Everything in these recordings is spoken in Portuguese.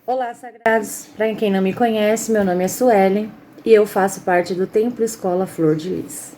Olá, sagrados! Para quem não me conhece, meu nome é Suelen e eu faço parte do Templo Escola Flor de Lis.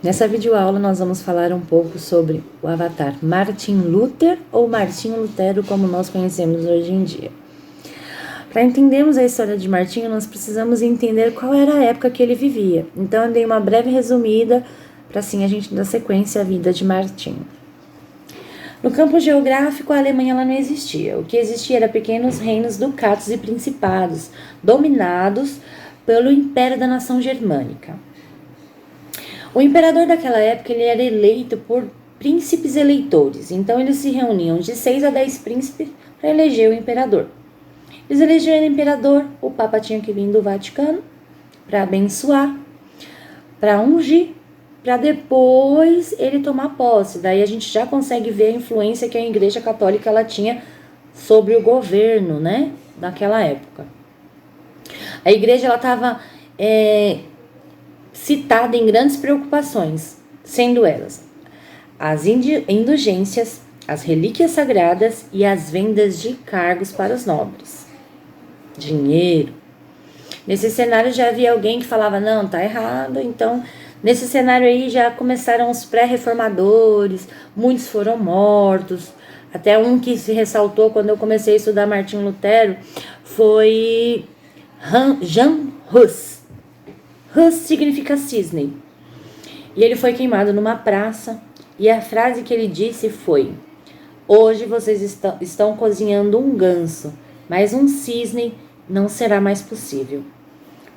Nessa videoaula nós vamos falar um pouco sobre o avatar Martin Luther ou Martinho Lutero, como nós conhecemos hoje em dia. Para entendermos a história de Martinho, nós precisamos entender qual era a época que ele vivia. Então eu dei uma breve resumida para assim a gente dar sequência à vida de Martinho. No campo geográfico, a Alemanha ela não existia. O que existia era pequenos reinos ducados e principados, dominados pelo Império da Nação Germânica. O imperador daquela época ele era eleito por príncipes eleitores, então eles se reuniam de 6 a 10 príncipes para eleger o imperador. Eles elegeram o imperador, o Papa tinha que vir do Vaticano para abençoar, para ungir, para depois ele tomar posse. Daí a gente já consegue ver a influência que a Igreja Católica ela tinha sobre o governo, né, naquela época. A igreja ela estava citada em grandes preocupações, sendo elas as indulgências, as relíquias sagradas e as vendas de cargos para os nobres. Dinheiro. Nesse cenário já havia alguém que falava, não, tá errado, então nesse cenário aí já começaram os pré-reformadores, muitos foram mortos, até um que se ressaltou quando eu comecei a estudar Martinho Lutero foi Jan Hus. Hus significa cisne. E ele foi queimado numa praça. E a frase que ele disse foi: hoje vocês estão cozinhando um ganso, mas um cisne não será mais possível.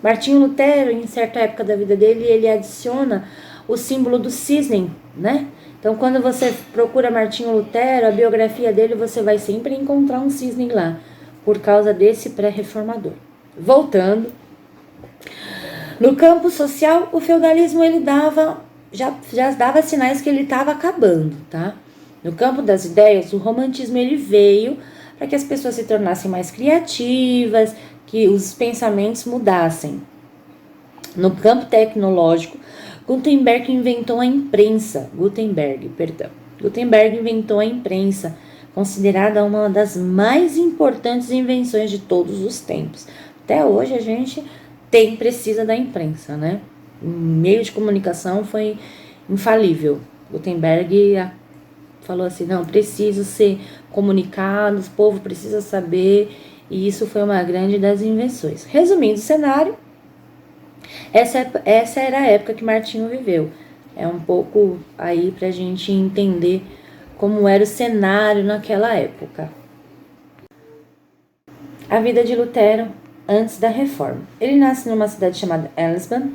Martinho Lutero, em certa época da vida dele, ele adiciona o símbolo do cisne, né? Então, quando você procura Martinho Lutero, a biografia dele, você vai sempre encontrar um cisne lá, por causa desse pré-reformador. Voltando. No campo social, o feudalismo ele já dava sinais que ele estava acabando, tá? No campo das ideias, o romantismo ele veio para que as pessoas se tornassem mais criativas, que os pensamentos mudassem. No campo tecnológico, Gutenberg inventou a imprensa, Gutenberg inventou a imprensa, considerada uma das mais importantes invenções de todos os tempos. Até hoje a gente precisa da imprensa, né? O meio de comunicação foi infalível. Gutenberg falou assim, não, preciso ser comunicado, o povo precisa saber, e isso foi uma grande das invenções. Resumindo o cenário, essa era a época que Martinho viveu. É um pouco aí pra gente entender como era o cenário naquela época. A vida de Lutero antes da reforma. Ele nasce numa cidade chamada Elsbach.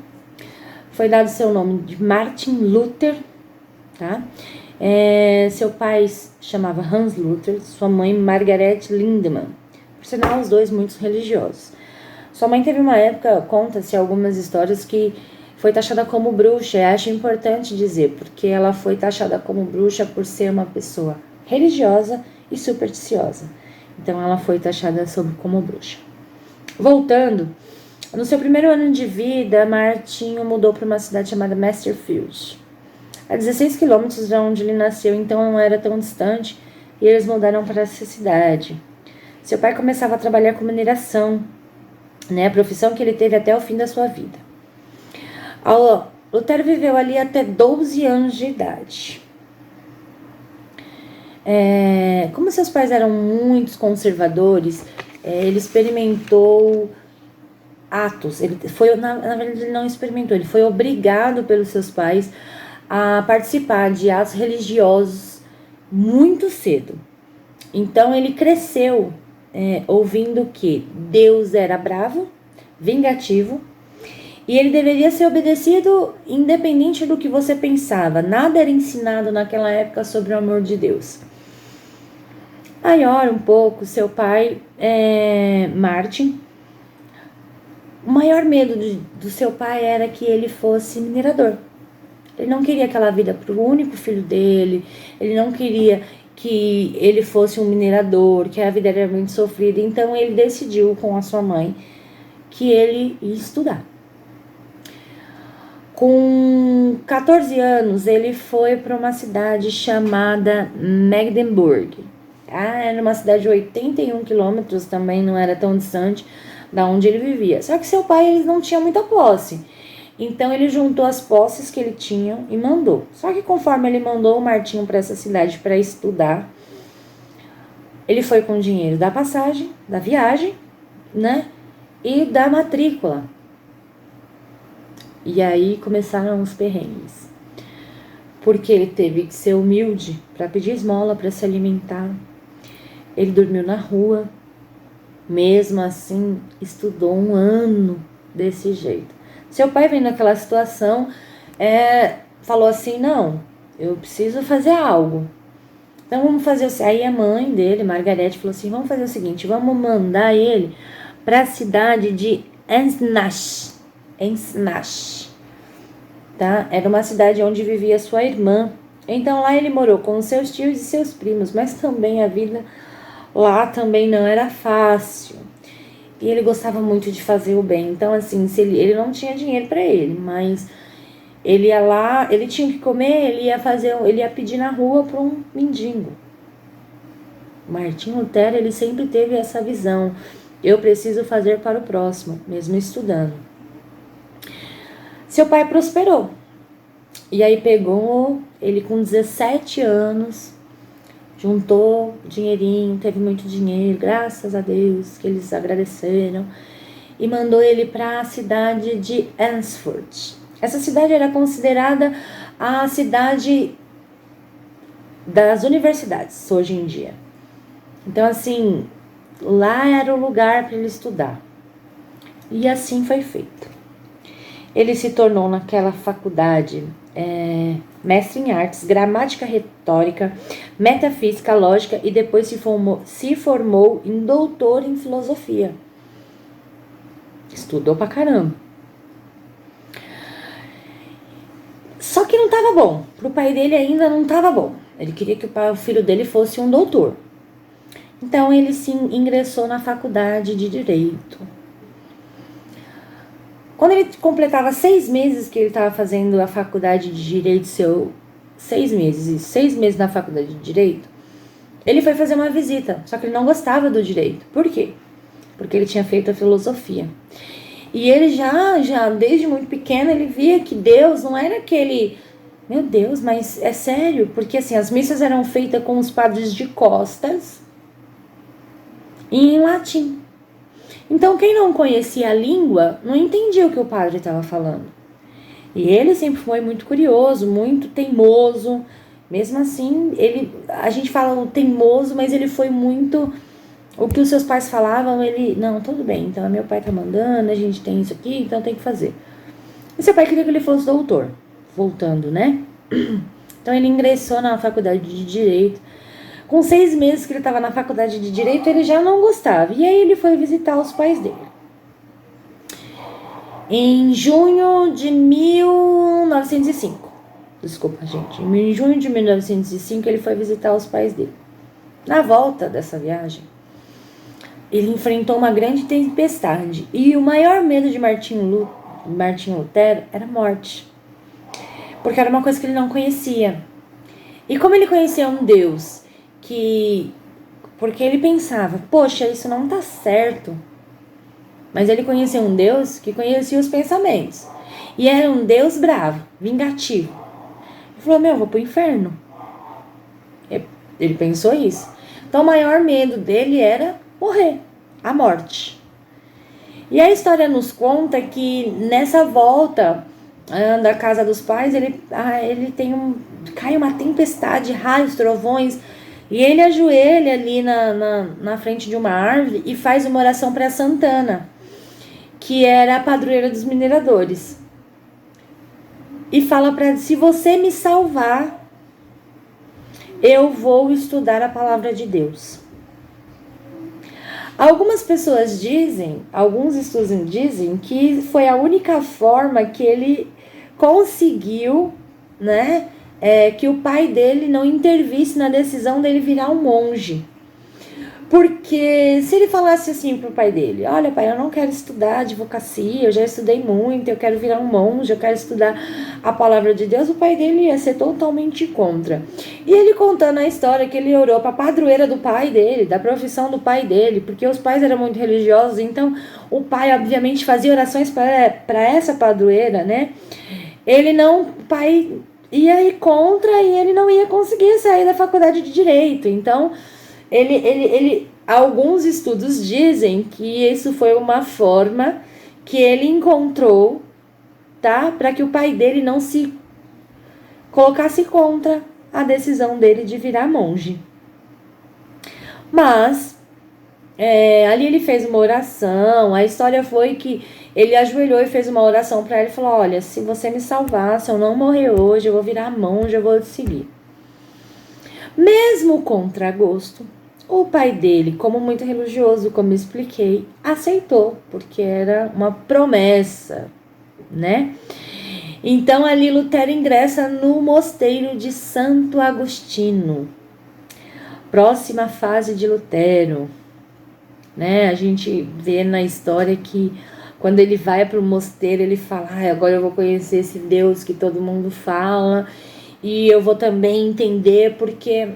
Foi dado seu nome de Martin Luther, tá? Seu pai chamava Hans Luther, sua mãe Margaret Lindemann. Por sinal, os dois muito religiosos. Sua mãe teve uma época, conta-se algumas histórias, que foi taxada como bruxa. Eu acho importante dizer, porque ela foi taxada como bruxa por ser uma pessoa religiosa e supersticiosa. Então ela foi taxada como bruxa. Voltando, no seu primeiro ano de vida, Martinho mudou para uma cidade chamada Masterfield, a 16 quilômetros de onde ele nasceu, então não era tão distante, e eles mudaram para essa cidade. Seu pai começava a trabalhar com mineração, né, a profissão que ele teve até o fim da sua vida. Lutero viveu ali até 12 anos de idade. Como seus pais eram muito conservadores, ele experimentou atos. Na verdade, ele não experimentou, ele foi obrigado pelos seus pais a participar de atos religiosos muito cedo. Então, ele cresceu ouvindo que Deus era bravo, vingativo, e ele deveria ser obedecido independente do que você pensava. Nada era ensinado naquela época sobre o amor de Deus. Maior um pouco, seu pai, Martin, o maior medo do seu pai era que ele fosse minerador. Ele não queria aquela vida para o único filho dele, ele não queria que ele fosse um minerador, que a vida era muito sofrida. Então ele decidiu com a sua mãe que ele ia estudar. Com 14 anos, ele foi para uma cidade chamada Magdeburg. Era uma cidade de 81 quilômetros, também não era tão distante da onde ele vivia. Só que seu pai, ele não tinha muita posse. Então ele juntou as posses que ele tinha e mandou. Só que conforme ele mandou o Martinho para essa cidade para estudar, ele foi com o dinheiro da passagem, da viagem, né? E da matrícula. E aí começaram os perrengues. Porque ele teve que ser humilde para pedir esmola, para se alimentar. Ele dormiu na rua. Mesmo assim, estudou 1 ano desse jeito. Seu pai, vendo aquela situação, falou assim, não, eu preciso fazer algo. Então vamos fazer assim. Aí a mãe dele, Margarete, falou assim, vamos fazer o seguinte, vamos mandar ele para a cidade de Eisenach, tá? Era uma cidade onde vivia sua irmã. Então lá ele morou com seus tios e seus primos, mas também a vida lá também não era fácil. E ele gostava muito de fazer o bem. Então assim, se ele não tinha dinheiro para ele, mas ele ia lá, ele tinha que comer, ele ia pedir na rua para um mendigo. Martinho Lutero, ele sempre teve essa visão. Eu preciso fazer para o próximo, mesmo estudando. Seu pai prosperou. E aí pegou ele com 17 anos, juntou dinheirinho, teve muito dinheiro, graças a Deus, que eles agradeceram, e mandou ele para a cidade de Erfurt. Essa cidade era considerada a cidade das universidades hoje em dia. Então assim, lá era o lugar para ele estudar. E assim foi feito. Ele se tornou naquela faculdade mestre em artes, gramática, retórica, metafísica, lógica e depois se formou em doutor em filosofia. Estudou pra caramba. Só que não estava bom. Pro pai dele ainda não estava bom. Ele queria que o filho dele fosse um doutor. Então ele se ingressou na faculdade de Direito. Quando ele completava 6 meses que ele estava fazendo a faculdade de Direito, 6 meses na faculdade de Direito, ele foi fazer uma visita, só que ele não gostava do Direito. Por quê? Porque ele tinha feito a filosofia. E ele já desde muito pequeno, ele via que Deus não era aquele... Meu Deus, mas é sério? Porque assim, as missas eram feitas com os padres de costas e em latim. Então, quem não conhecia a língua, não entendia o que o padre estava falando. E ele sempre foi muito curioso, muito teimoso. Mesmo assim, a gente fala o teimoso, mas ele foi muito... O que os seus pais falavam, ele... Não, tudo bem, então meu pai tá mandando, a gente tem isso aqui, então tem que fazer. E seu pai queria que ele fosse doutor. Voltando, né? Então, ele ingressou na faculdade de Direito. Com 6 meses que ele estava na faculdade de Direito, ele já não gostava. E aí ele foi visitar os pais dele. Em junho de 1905. Desculpa, gente. Em junho de 1905, ele foi visitar os pais dele. Na volta dessa viagem, ele enfrentou uma grande tempestade. E o maior medo de Martinho Lutero era a morte. Porque era uma coisa que ele não conhecia. E como ele conhecia um Deus porque ele pensava, poxa, isso não tá certo. Mas ele conhecia um Deus que conhecia os pensamentos. E era um Deus bravo, vingativo. Ele falou, eu vou pro inferno. Ele pensou isso. Então o maior medo dele era morrer, a morte. E a história nos conta que nessa volta da casa dos pais, cai uma tempestade, raios, trovões, e ele ajoelha ali na frente de uma árvore e faz uma oração para Santana, que era a padroeira dos mineradores. E fala para ela, se você me salvar, eu vou estudar a palavra de Deus. Algumas pessoas alguns estudiosos dizem que foi a única forma que ele conseguiu né, que o pai dele não intervisse na decisão dele virar um monge. Porque se ele falasse assim pro pai dele, olha pai, eu não quero estudar advocacia, eu já estudei muito, eu quero virar um monge, eu quero estudar a palavra de Deus, o pai dele ia ser totalmente contra. E ele contando a história que ele orou pra padroeira do pai dele, da profissão do pai dele, porque os pais eram muito religiosos, então o pai obviamente fazia orações para essa padroeira, né? O pai ia ir contra e ele não ia conseguir sair da faculdade de Direito, então alguns estudos dizem que isso foi uma forma que ele encontrou, tá? Para que o pai dele não se colocasse contra a decisão dele de virar monge. Mas, ali ele fez uma oração, a história foi que ele ajoelhou e fez uma oração para ele e falou, olha, se você me salvar, se eu não morrer hoje, eu vou virar monge, eu vou te seguir. Mesmo contra gosto, o pai dele, como muito religioso, como expliquei, aceitou, porque era uma promessa, né? Então ali Lutero ingressa no mosteiro de Santo Agostinho. Próxima fase de Lutero, né? A gente vê na história que quando ele vai para o mosteiro, ele fala, agora eu vou conhecer esse Deus que todo mundo fala, e eu vou também entender porque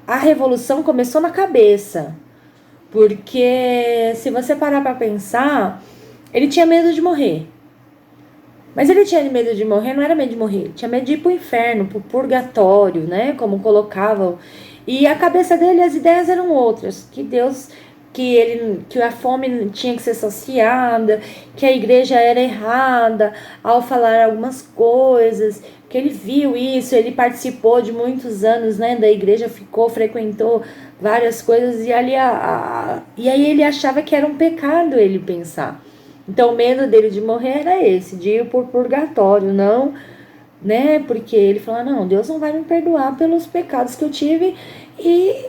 a revolução começou na cabeça, porque se você parar para pensar, ele tinha medo de morrer. Mas ele tinha medo de morrer, não era medo de morrer, tinha medo de ir pro inferno, pro purgatório, né? Como colocavam. E a cabeça dele, as ideias eram outras, que a fome tinha que ser saciada, que a igreja era errada ao falar algumas coisas, que ele viu isso, ele participou de muitos anos, né, da igreja, frequentou várias coisas, e ali e aí ele achava que era um pecado ele pensar. Então o medo dele de morrer era esse, de ir por purgatório, não, né, porque ele falou, não, Deus não vai me perdoar pelos pecados que eu tive, e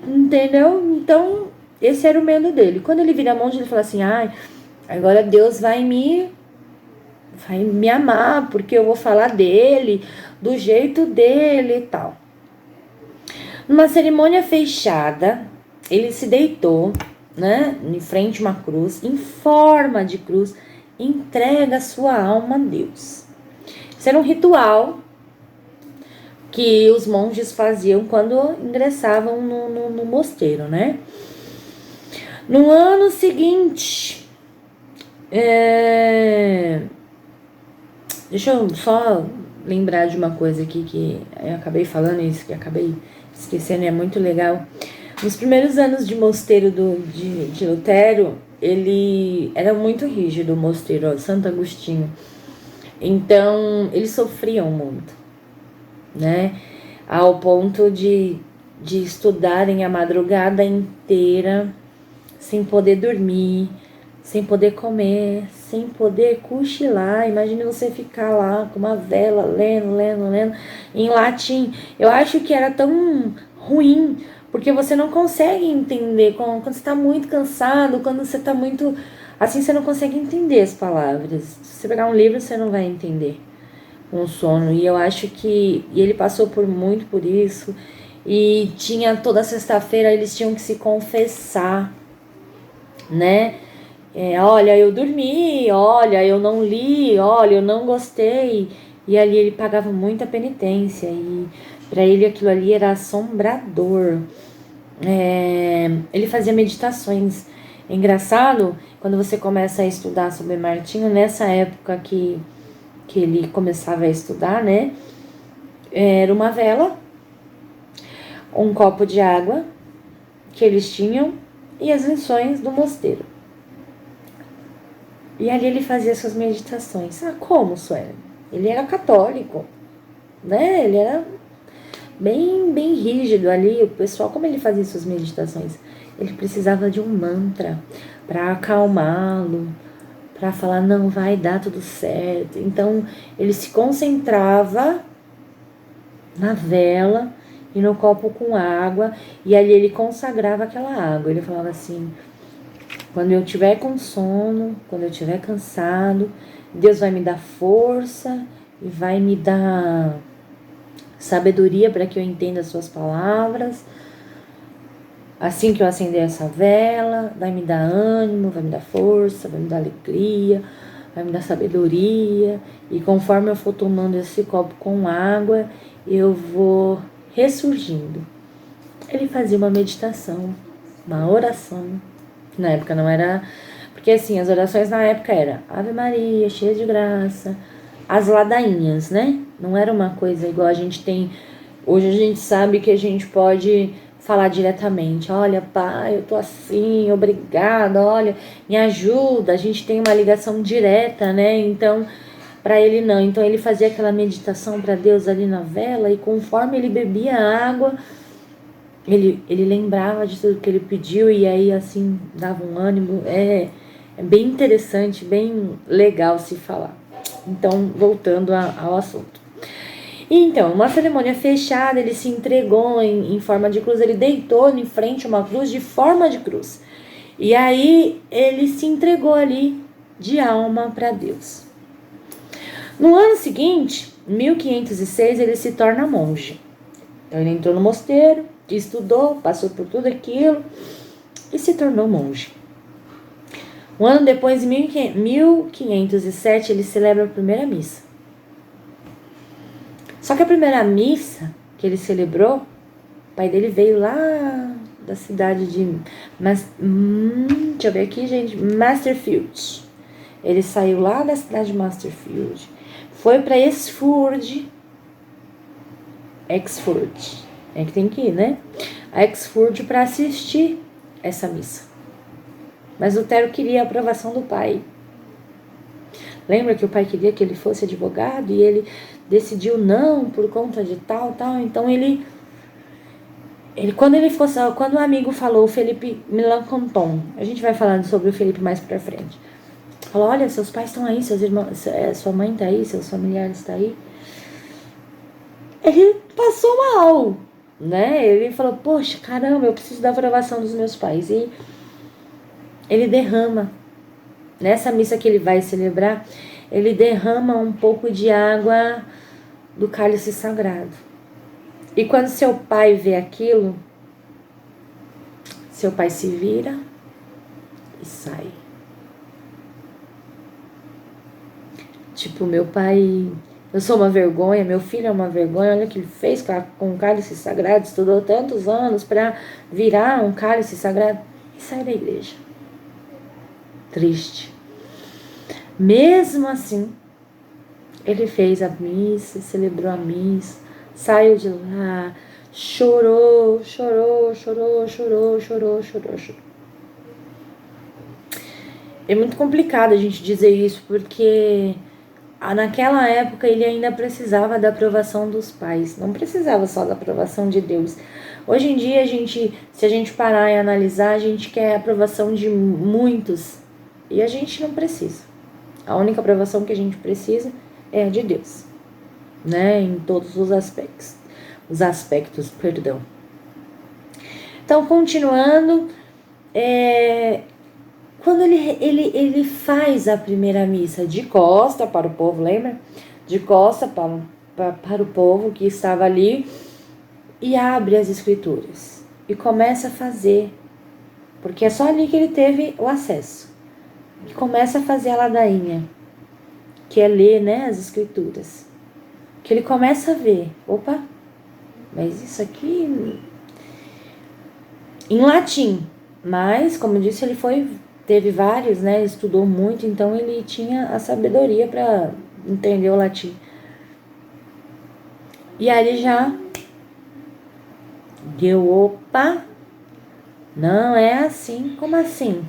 entendeu? Então esse era o medo dele. Quando ele vira monge, ele fala assim, agora Deus vai me amar, porque eu vou falar dele, do jeito dele e tal. Numa cerimônia fechada, ele se deitou, né, em frente a uma cruz, em forma de cruz, entrega sua alma a Deus. Isso era um ritual que os monges faziam quando ingressavam no mosteiro, né? No ano seguinte, deixa eu só lembrar de uma coisa aqui que eu acabei falando isso, que acabei esquecendo, e é muito legal. Nos primeiros anos de mosteiro de Lutero, ele era muito rígido, o mosteiro, Santo Agostinho. Então, eles sofriam muito, né? Ao ponto de estudarem a madrugada inteira, sem poder dormir, sem poder comer, sem poder cochilar. Imagine você ficar lá com uma vela, lendo, em latim. Eu acho que era tão ruim, porque você não consegue entender, quando você está muito cansado, quando você está muito... Assim, você não consegue entender as palavras. Se você pegar um livro, você não vai entender com sono. E eu acho que ele passou muito por isso. E tinha toda sexta-feira, eles tinham que se confessar, né? Olha, eu dormi, olha, eu não li, olha, eu não gostei. E ali ele pagava muita penitência, e para ele aquilo ali era assombrador. Ele fazia meditações. É engraçado, quando você começa a estudar sobre Martinho, nessa época que ele começava a estudar, né? Era uma vela, um copo de água que eles tinham e as lições do mosteiro. E ali ele fazia suas meditações. Como, Sueli? Ele era católico, né? Ele era bem rígido ali. O pessoal, como ele fazia suas meditações? Ele precisava de um mantra para acalmá-lo, para falar, não, vai dar tudo certo. Então, ele se concentrava na vela e no copo com água, e ali ele consagrava aquela água. Ele falava assim, quando eu tiver com sono, quando eu tiver cansado, Deus vai me dar força e vai me dar sabedoria para que eu entenda as suas palavras. Assim que eu acender essa vela, vai me dar ânimo, vai me dar força, vai me dar alegria, vai me dar sabedoria. E conforme eu for tomando esse copo com água, eu vou ressurgindo. Ele fazia uma meditação, uma oração. Na época não era... Porque assim, as orações na época era Ave Maria, cheia de graça, as ladainhas, né? Não era uma coisa igual a gente tem... Hoje a gente sabe que a gente pode falar diretamente. Olha, pai, eu tô assim, obrigada, olha, me ajuda. A gente tem uma ligação direta, né? Então, para ele não. Então, ele fazia aquela meditação para Deus ali na vela e conforme ele bebia a água, ele lembrava de tudo que ele pediu e aí, assim, dava um ânimo. É bem interessante, bem legal se falar. Então, voltando ao assunto. Então, uma cerimônia fechada, ele se entregou em forma de cruz, ele deitou em frente a uma cruz de forma de cruz. E aí, ele se entregou ali de alma para Deus. No ano seguinte, 1506, ele se torna monge. Então, ele entrou no mosteiro, estudou, passou por tudo aquilo e se tornou monge. Um ano depois, em 1507, ele celebra a primeira missa. Só que a primeira missa que ele celebrou, o pai dele veio lá da cidade de... deixa eu ver aqui, gente. Masterfield. Ele saiu lá da cidade de Masterfield. Foi para Exford. É que tem que ir, né? A Exford para assistir essa missa. Mas Lutero queria a aprovação do pai. Lembra que o pai queria que ele fosse advogado e ele decidiu não por conta de tal. Então quando o amigo falou, o Felipe Melanchthon, a gente vai falando sobre o Felipe mais pra frente. Falou, olha, seus pais estão aí, seus irmãos, sua mãe tá aí, seus familiares tá aí. Ele passou mal, né? Ele falou, poxa, caramba, eu preciso da aprovação dos meus pais. E ele derrama, nessa missa que ele vai celebrar, ele derrama um pouco de água do cálice sagrado. E quando seu pai vê aquilo, seu pai se vira e sai. Tipo, meu pai, eu sou uma vergonha, meu filho é uma vergonha, olha o que ele fez com o cálice sagrado, estudou tantos anos para virar um cálice sagrado e sai da igreja. Triste. Mesmo assim, ele fez a missa, celebrou a missa, saiu de lá, chorou. É muito complicado a gente dizer isso, porque naquela época ele ainda precisava da aprovação dos pais, não precisava só da aprovação de Deus. Hoje em dia, se a gente parar e analisar, a gente quer a aprovação de muitos e a gente não precisa. A única aprovação que a gente precisa é a de Deus, né? Em todos os aspectos. Então, continuando, quando ele faz a primeira missa de costa para o povo, lembra? De costa para o povo que estava ali, e abre as escrituras e começa a fazer, porque é só ali que ele teve o acesso, e começa a fazer a ladainha, que é ler, né, as escrituras, que ele começa a ver, opa, mas isso aqui em latim, mas como eu disse, ele teve vários, né, estudou muito, então ele tinha a sabedoria para entender o latim. E aí ele já deu, opa, não é assim, como assim?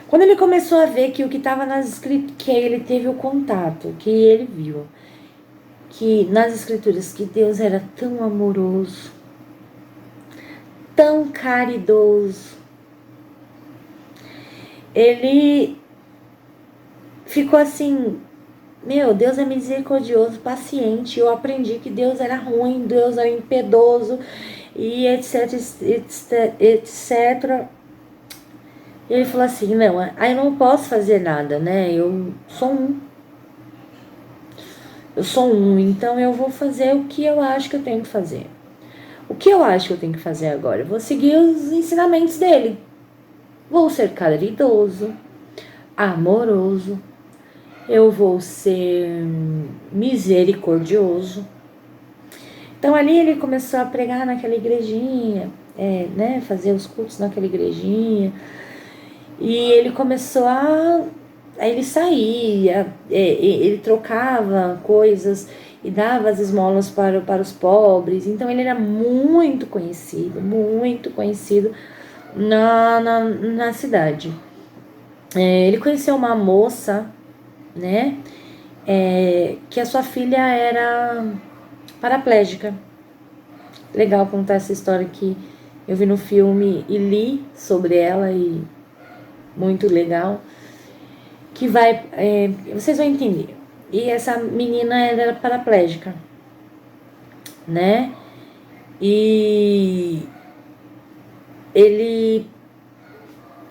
Quando ele começou a ver que o que estava nas escrituras, que ele teve o contato, que ele viu, que nas escrituras, que Deus era tão amoroso, tão caridoso, ele ficou assim, meu, Deus é misericordioso, paciente. Eu aprendi que Deus era ruim, Deus era impiedoso, e etc. E ele falou assim, não, aí eu não posso fazer nada, né? Eu sou um. Eu sou um, então eu vou fazer o que eu acho que eu tenho que fazer. O que eu acho que eu tenho que fazer agora? Eu vou seguir os ensinamentos dele. Vou ser caridoso, amoroso, eu vou ser misericordioso. Então ali ele começou a pregar naquela igrejinha, né, fazer os cultos naquela igrejinha. E ele começou a ele saía, ele trocava coisas e dava as esmolas para os pobres. Então ele era muito conhecido na cidade. Ele conheceu uma moça, né, que a sua filha era paraplégica. Legal contar essa história que eu vi no filme e li sobre ela, e muito legal. Que vai, vocês vão entender. E essa menina era paraplégica, né? E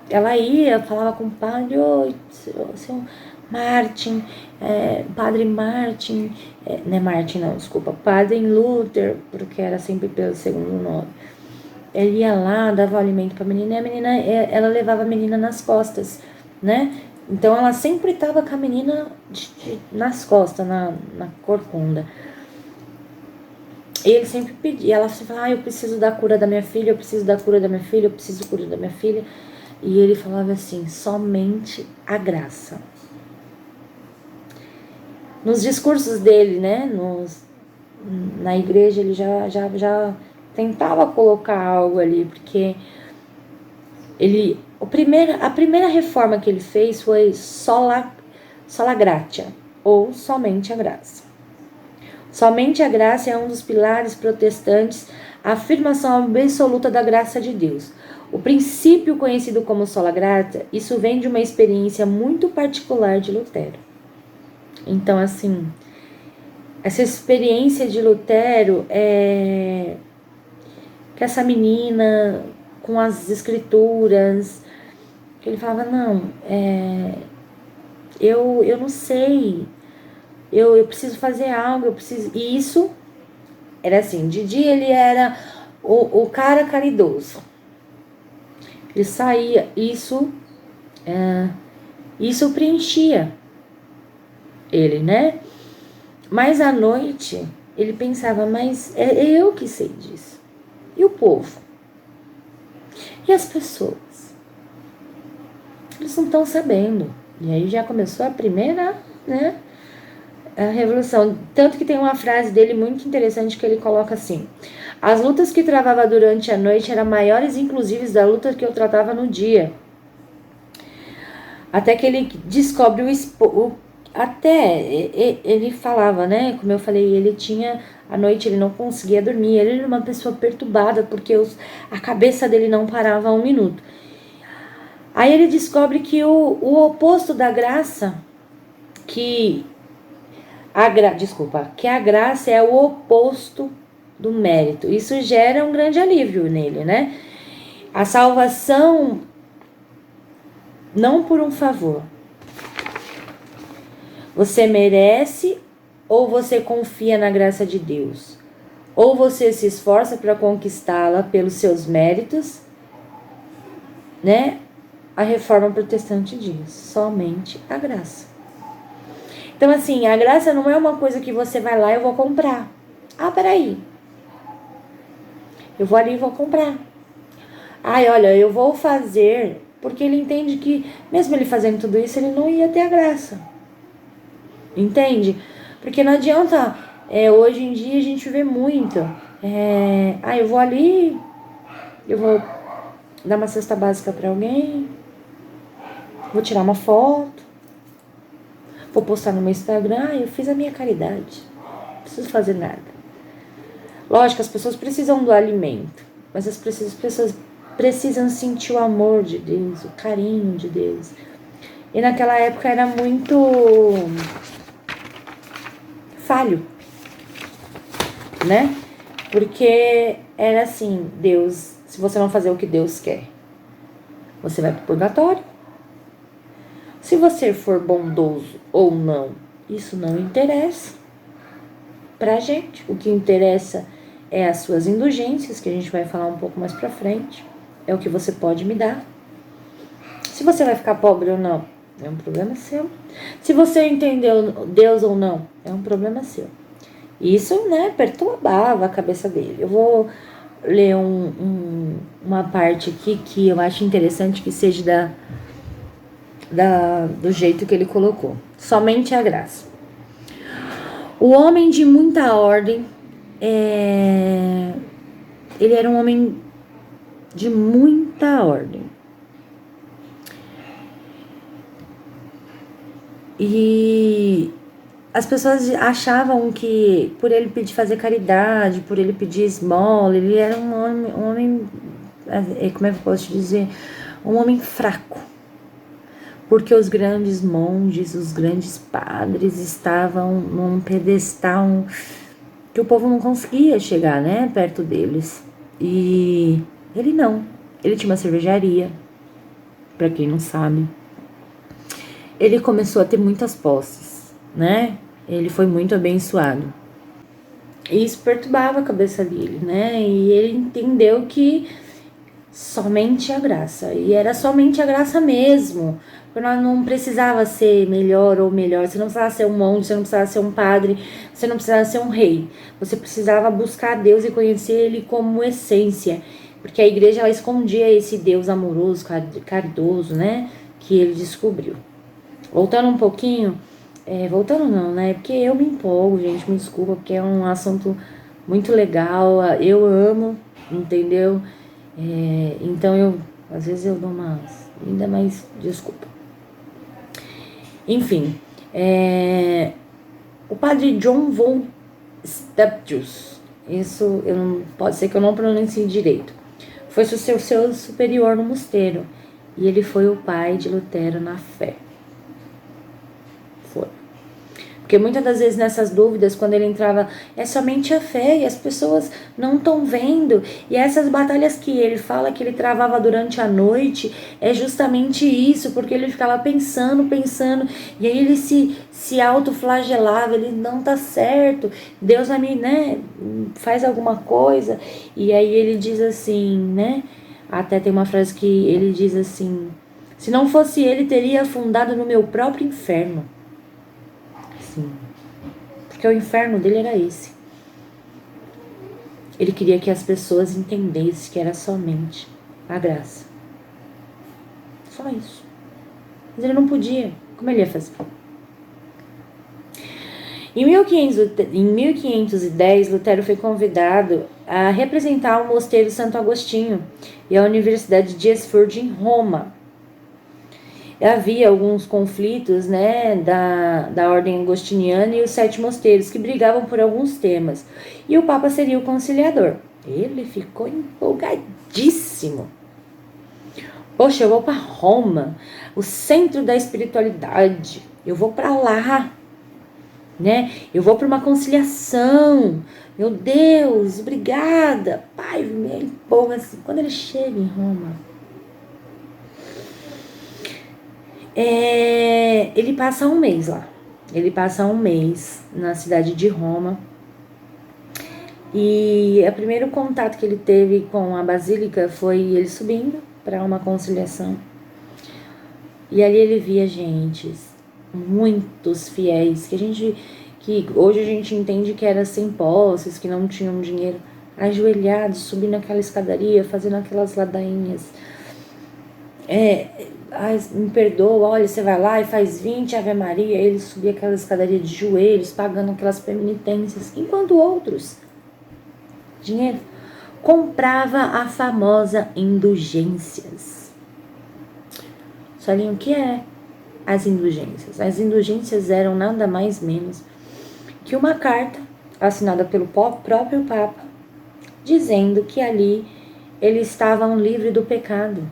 ela ia, falava com o padre: oi, seu Martin, padre Martin, não é Martin não, desculpa, padre Luther, porque era sempre pelo segundo nome. Ele ia lá, dava o alimento pra menina, e a menina, ela levava a menina nas costas, né? Então ela sempre estava com a menina nas costas, na corcunda. E ele sempre pedia, ela sempre falava: eu preciso da cura da minha filha, eu preciso da cura da minha filha, eu preciso da cura da minha filha. E ele falava assim: somente a graça. Nos discursos dele, né, na igreja, ele já tentava colocar algo ali, porque a primeira reforma que ele fez foi sola gratia, ou somente a graça. Somente a graça é um dos pilares protestantes, a afirmação absoluta da graça de Deus. O princípio conhecido como sola gratia, isso vem de uma experiência muito particular de Lutero. Então, assim, essa experiência de Lutero é que essa menina com as escrituras, que ele falava: não, eu não sei, eu preciso fazer algo, eu preciso. E isso era assim: de dia ele era o cara caridoso, ele saía, isso preenchia ele, né? Mas à noite ele pensava: mas é eu que sei disso, e o povo? E as pessoas? Eles não estão sabendo. E aí já começou a primeira, né, a revolução. Tanto que tem uma frase dele muito interessante que ele coloca assim: as lutas que travava durante a noite eram maiores, inclusive, da luta que eu tratava no dia. Até que ele descobre ele falava, né, como eu falei, ele tinha, à noite ele não conseguia dormir, ele era uma pessoa perturbada, porque a cabeça dele não parava um minuto. Aí ele descobre que o oposto da graça, que a graça é o oposto do mérito. Isso gera um grande alívio nele, né? A salvação não por um favor. Você merece, ou você confia na graça de Deus? Ou você se esforça para conquistá-la pelos seus méritos, né? A reforma protestante diz: somente a graça. Então, assim, a graça não é uma coisa que você vai lá e eu vou comprar. Ah, peraí. Eu vou ali e vou comprar. Ai, olha, eu vou fazer, porque ele entende que, mesmo ele fazendo tudo isso, ele não ia ter a graça. Entende? Porque não adianta, hoje em dia a gente vê muito. Eu vou ali, eu vou dar uma cesta básica para alguém, vou tirar uma foto, vou postar no meu Instagram: eu fiz a minha caridade, não preciso fazer nada. Lógico, as pessoas precisam do alimento, mas as pessoas precisam sentir o amor de Deus, o carinho de Deus. E naquela época era muito falho, né? Porque era assim: Deus, se você não fazer o que Deus quer, você vai pro purgatório. Se você for bondoso ou não, isso não interessa. pra gente. O que interessa é as suas indulgências, que a gente vai falar um pouco mais pra frente. É o que você pode me dar. Se você vai ficar pobre ou não, é um problema seu. Se você entendeu Deus ou não, é um problema seu. Isso, né, perturbava a cabeça dele. Eu vou ler uma parte aqui que eu acho interessante que seja do jeito que ele colocou. Somente a graça. O homem de muita ordem, ele era um homem de muita ordem. E as pessoas achavam que por ele pedir fazer caridade, por ele pedir esmola, ele era um homem, como é que eu posso dizer? Um homem fraco. Porque os grandes monges, os grandes padres estavam num pedestal que o povo não conseguia chegar, né, perto deles. E ele não. Ele tinha uma cervejaria, para quem não sabe. Ele começou a ter muitas posses, né? Ele foi muito abençoado. E isso perturbava a cabeça dele, né? E ele entendeu que somente a graça. E era somente a graça mesmo. Porque nós não precisava ser melhor ou melhor. Você não precisava ser um monge, você não precisava ser um padre, você não precisava ser um rei. Você precisava buscar Deus e conhecer Ele como essência. Porque a igreja, ela escondia esse Deus amoroso, caridoso, né? Que ele descobriu. Voltando um pouquinho, voltando não, né? Porque eu me empolgo, gente, me desculpa, porque é um assunto muito legal, eu amo, entendeu? Então às vezes eu dou umas, ainda mais, desculpa. Enfim, o padre John von Staptius, isso pode ser que eu não pronuncie direito, foi seu superior no mosteiro, e ele foi o pai de Lutero na fé. Porque muitas das vezes nessas dúvidas, quando ele entrava, é somente a fé e as pessoas não estão vendo. E essas batalhas que ele fala que ele travava durante a noite, é justamente isso, porque ele ficava pensando, e aí ele se autoflagelava, ele não tá certo, Deus vai me, né, faz alguma coisa. E aí ele diz assim, né, até tem uma frase que ele diz assim, se não fosse ele, teria afundado no meu próprio inferno. Sim. Porque o inferno dele era esse. Ele queria que as pessoas entendessem que era somente a graça. Só isso. Mas ele não podia. Como ele ia fazer? Em 1510, Lutero foi convidado a representar o Mosteiro Santo Agostinho e a Universidade de Oxford em Roma. Havia alguns conflitos, né, da ordem agostiniana e os 7 mosteiros que brigavam por alguns temas. E o Papa seria o conciliador. Ele ficou empolgadíssimo. Poxa, eu vou para Roma, o centro da espiritualidade. Eu vou para lá, né? Eu vou para uma conciliação. Meu Deus, obrigada. Pai, me empolga assim. Quando ele chega em Roma, ele passa um mês lá. Ele passa um mês na cidade de Roma. E o primeiro contato que ele teve com a Basílica foi ele subindo para uma conciliação. E ali ele via muitos fiéis, que hoje a gente entende que era sem posses, que não tinham dinheiro, ajoelhados, subindo aquela escadaria, fazendo aquelas ladainhas. Me perdoa, olha, você vai lá e faz 20 Ave Maria, ele subia aquela escadaria de joelhos, pagando aquelas penitências, enquanto outros, dinheiro, comprava a famosa indulgências. Sabem o que é as indulgências? As indulgências eram nada mais menos que uma carta assinada pelo próprio Papa, dizendo que ali eles estavam livres do pecado.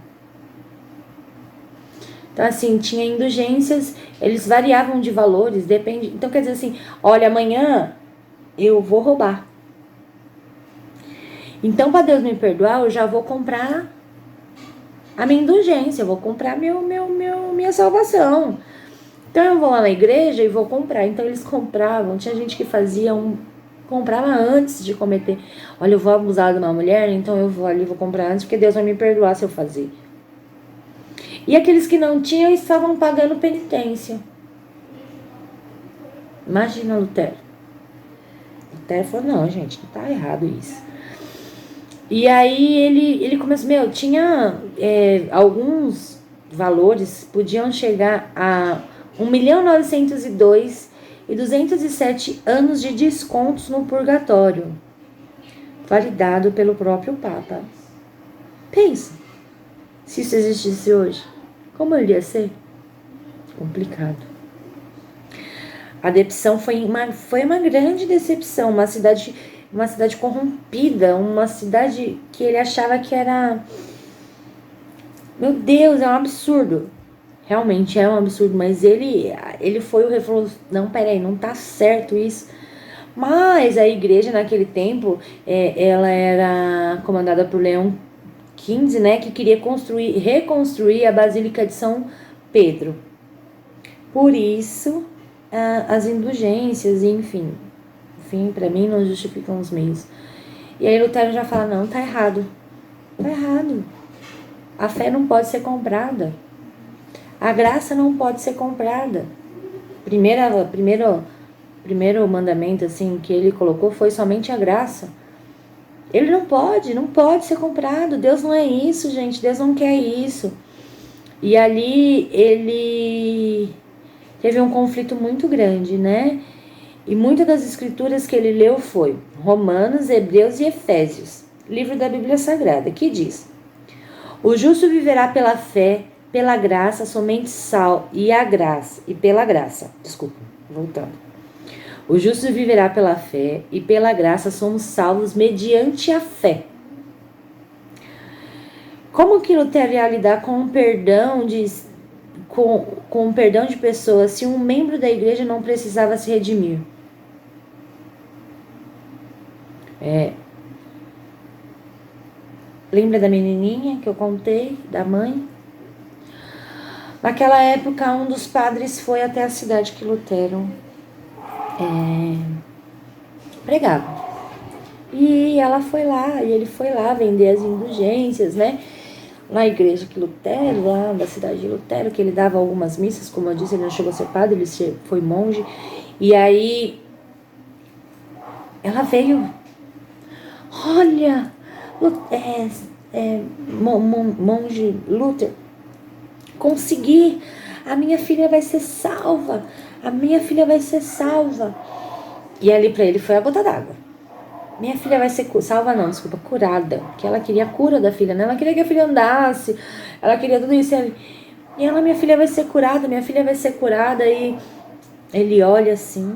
Então, assim, tinha indulgências, eles variavam de valores, depende. Então, quer dizer assim, olha, amanhã eu vou roubar. Então, para Deus me perdoar, eu já vou comprar a minha indulgência, eu vou comprar minha salvação. Então, eu vou lá na igreja e vou comprar. Então, eles compravam. Tinha gente que fazia comprava antes de cometer. Olha, eu vou abusar de uma mulher, então eu vou ali, vou comprar antes, porque Deus vai me perdoar se eu fazer. E aqueles que não tinham estavam pagando penitência. Imagina Lutero. Lutero falou, não, gente, não tá errado isso. E aí ele começou, tinha alguns valores, podiam chegar a 1.902.207 anos de descontos no purgatório, validado pelo próprio Papa. Pensa, se isso existisse hoje, como ele ia ser? Complicado. A decepção foi uma grande decepção, uma cidade corrompida, uma cidade que ele achava que era... Meu Deus, é um absurdo. Realmente é um absurdo, mas ele foi o revolucionário. Não, peraí, não tá certo isso. Mas a igreja naquele tempo, ela era comandada por Leão XV, né, que queria reconstruir a Basílica de São Pedro. Por isso, as indulgências, enfim, para mim não justificam os meios. E aí Lutero já fala, não, tá errado. Tá errado. A fé não pode ser comprada. A graça não pode ser comprada. Primeiro mandamento assim que ele colocou foi somente a graça. Ele não pode ser comprado. Deus não é isso, gente. Deus não quer isso. E ali ele teve um conflito muito grande, né? E muitas das escrituras que ele leu foi Romanos, Hebreus e Efésios, livro da Bíblia Sagrada, que diz: o justo viverá pela fé, pela graça, somente pela graça. O justo viverá pela fé e pela graça somos salvos mediante a fé. Como que Lutero ia lidar com o perdão com o perdão de pessoas se um membro da igreja não precisava se redimir? Lembra da menininha que eu contei, da mãe? Naquela época, um dos padres foi até a cidade que Lutero pregava. E ele foi lá vender as indulgências, né? Na igreja que Lutero, lá da cidade de Lutero, que ele dava algumas missas, como eu disse, ele não chegou a ser padre, ele foi monge. E aí, ela veio, olha, monge Lutero, consegui, a minha filha vai ser salva, E ali pra ele foi a gota d'água. Minha filha vai ser curada. Que ela queria a cura da filha, né? Ela queria que a filha andasse. Ela queria tudo isso. E ela, minha filha vai ser curada. E ele olha assim.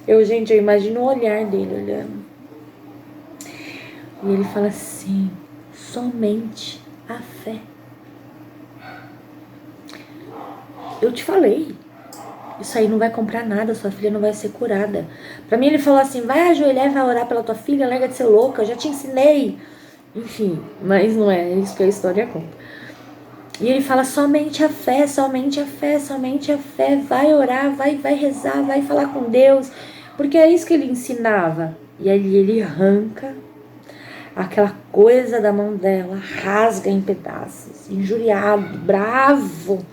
Eu imagino o olhar dele olhando. E ele fala assim: somente a fé. Eu te falei. Isso aí não vai comprar nada, sua filha não vai ser curada. Pra mim ele falou assim, vai ajoelhar e vai orar pela tua filha, larga de ser louca, eu já te ensinei. Enfim, mas não é isso que a história conta. E ele fala, somente a fé, vai orar, vai rezar, vai falar com Deus. Porque é isso que ele ensinava. E aí ele arranca aquela coisa da mão dela, rasga em pedaços, injuriado, bravo.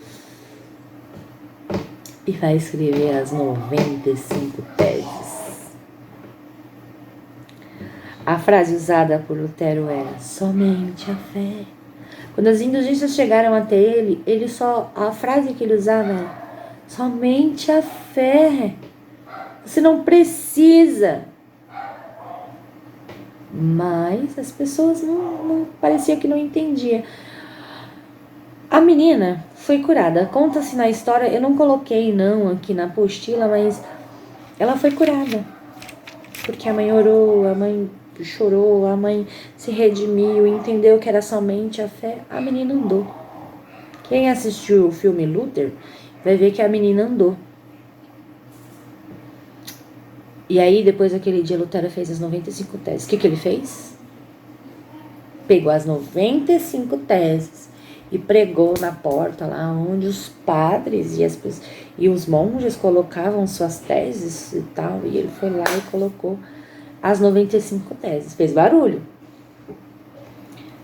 E vai escrever as 95 teses. A frase usada por Lutero era somente a fé. Quando as indulgências chegaram até ele, a frase que ele usava era somente a fé. Você não precisa. Mas as pessoas não parecia que não entendiam. A menina foi curada. Conta-se na história, eu não coloquei aqui na apostila, mas ela foi curada. Porque a mãe orou, a mãe chorou, a mãe se redimiu, entendeu que era somente a fé. A menina andou. Quem assistiu o filme Luther vai ver que a menina andou. E aí, depois daquele dia, Lutero fez as 95 teses. O que ele fez? Pegou as 95 teses e pregou na porta lá onde os padres e os monges colocavam suas teses e tal, e ele foi lá e colocou as 95 teses. Fez barulho.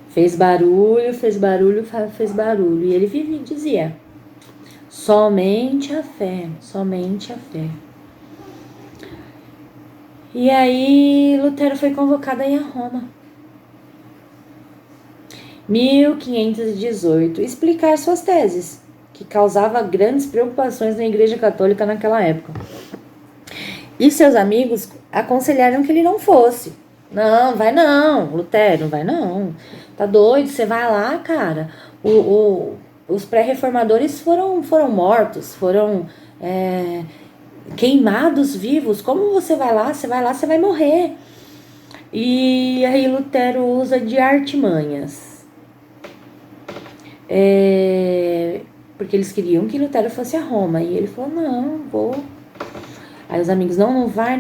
Fez barulho, fez barulho, fez barulho. E ele vivia e dizia: somente a fé, somente a fé. E aí Lutero foi convocado aí a Roma. 1518, explicar suas teses, que causava grandes preocupações na Igreja Católica naquela época. E seus amigos aconselharam que ele não fosse. Não, vai não, Lutero, vai não. Tá doido, você vai lá, cara. Os pré-reformadores foram mortos, foram queimados vivos. Como você vai lá? Você vai lá, você vai morrer. E aí Lutero usa de artimanhas. Porque eles queriam que Lutero fosse a Roma. E ele falou, não, vou. Aí os amigos, não vai.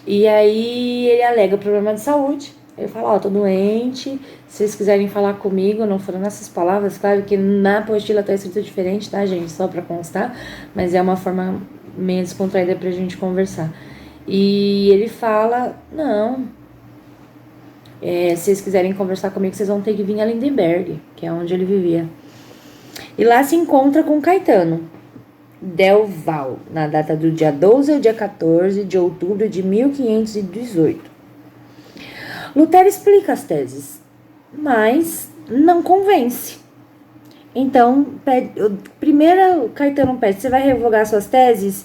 E aí ele alega problema de saúde. Ele fala, tô doente, se vocês quiserem falar comigo, não foram nessas palavras, claro que na apostila tá escrito diferente, tá, gente? Só pra constar, mas é uma forma meio descontraída pra gente conversar. E ele fala, não, se vocês quiserem conversar comigo, vocês vão ter que vir a Lindenberg, que é onde ele vivia. E lá se encontra com Caetano del Val, na data do dia 12 ao dia 14 de outubro de 1518. Lutero explica as teses, mas não convence. Então, primeiro Caetano pede, você vai revogar suas teses?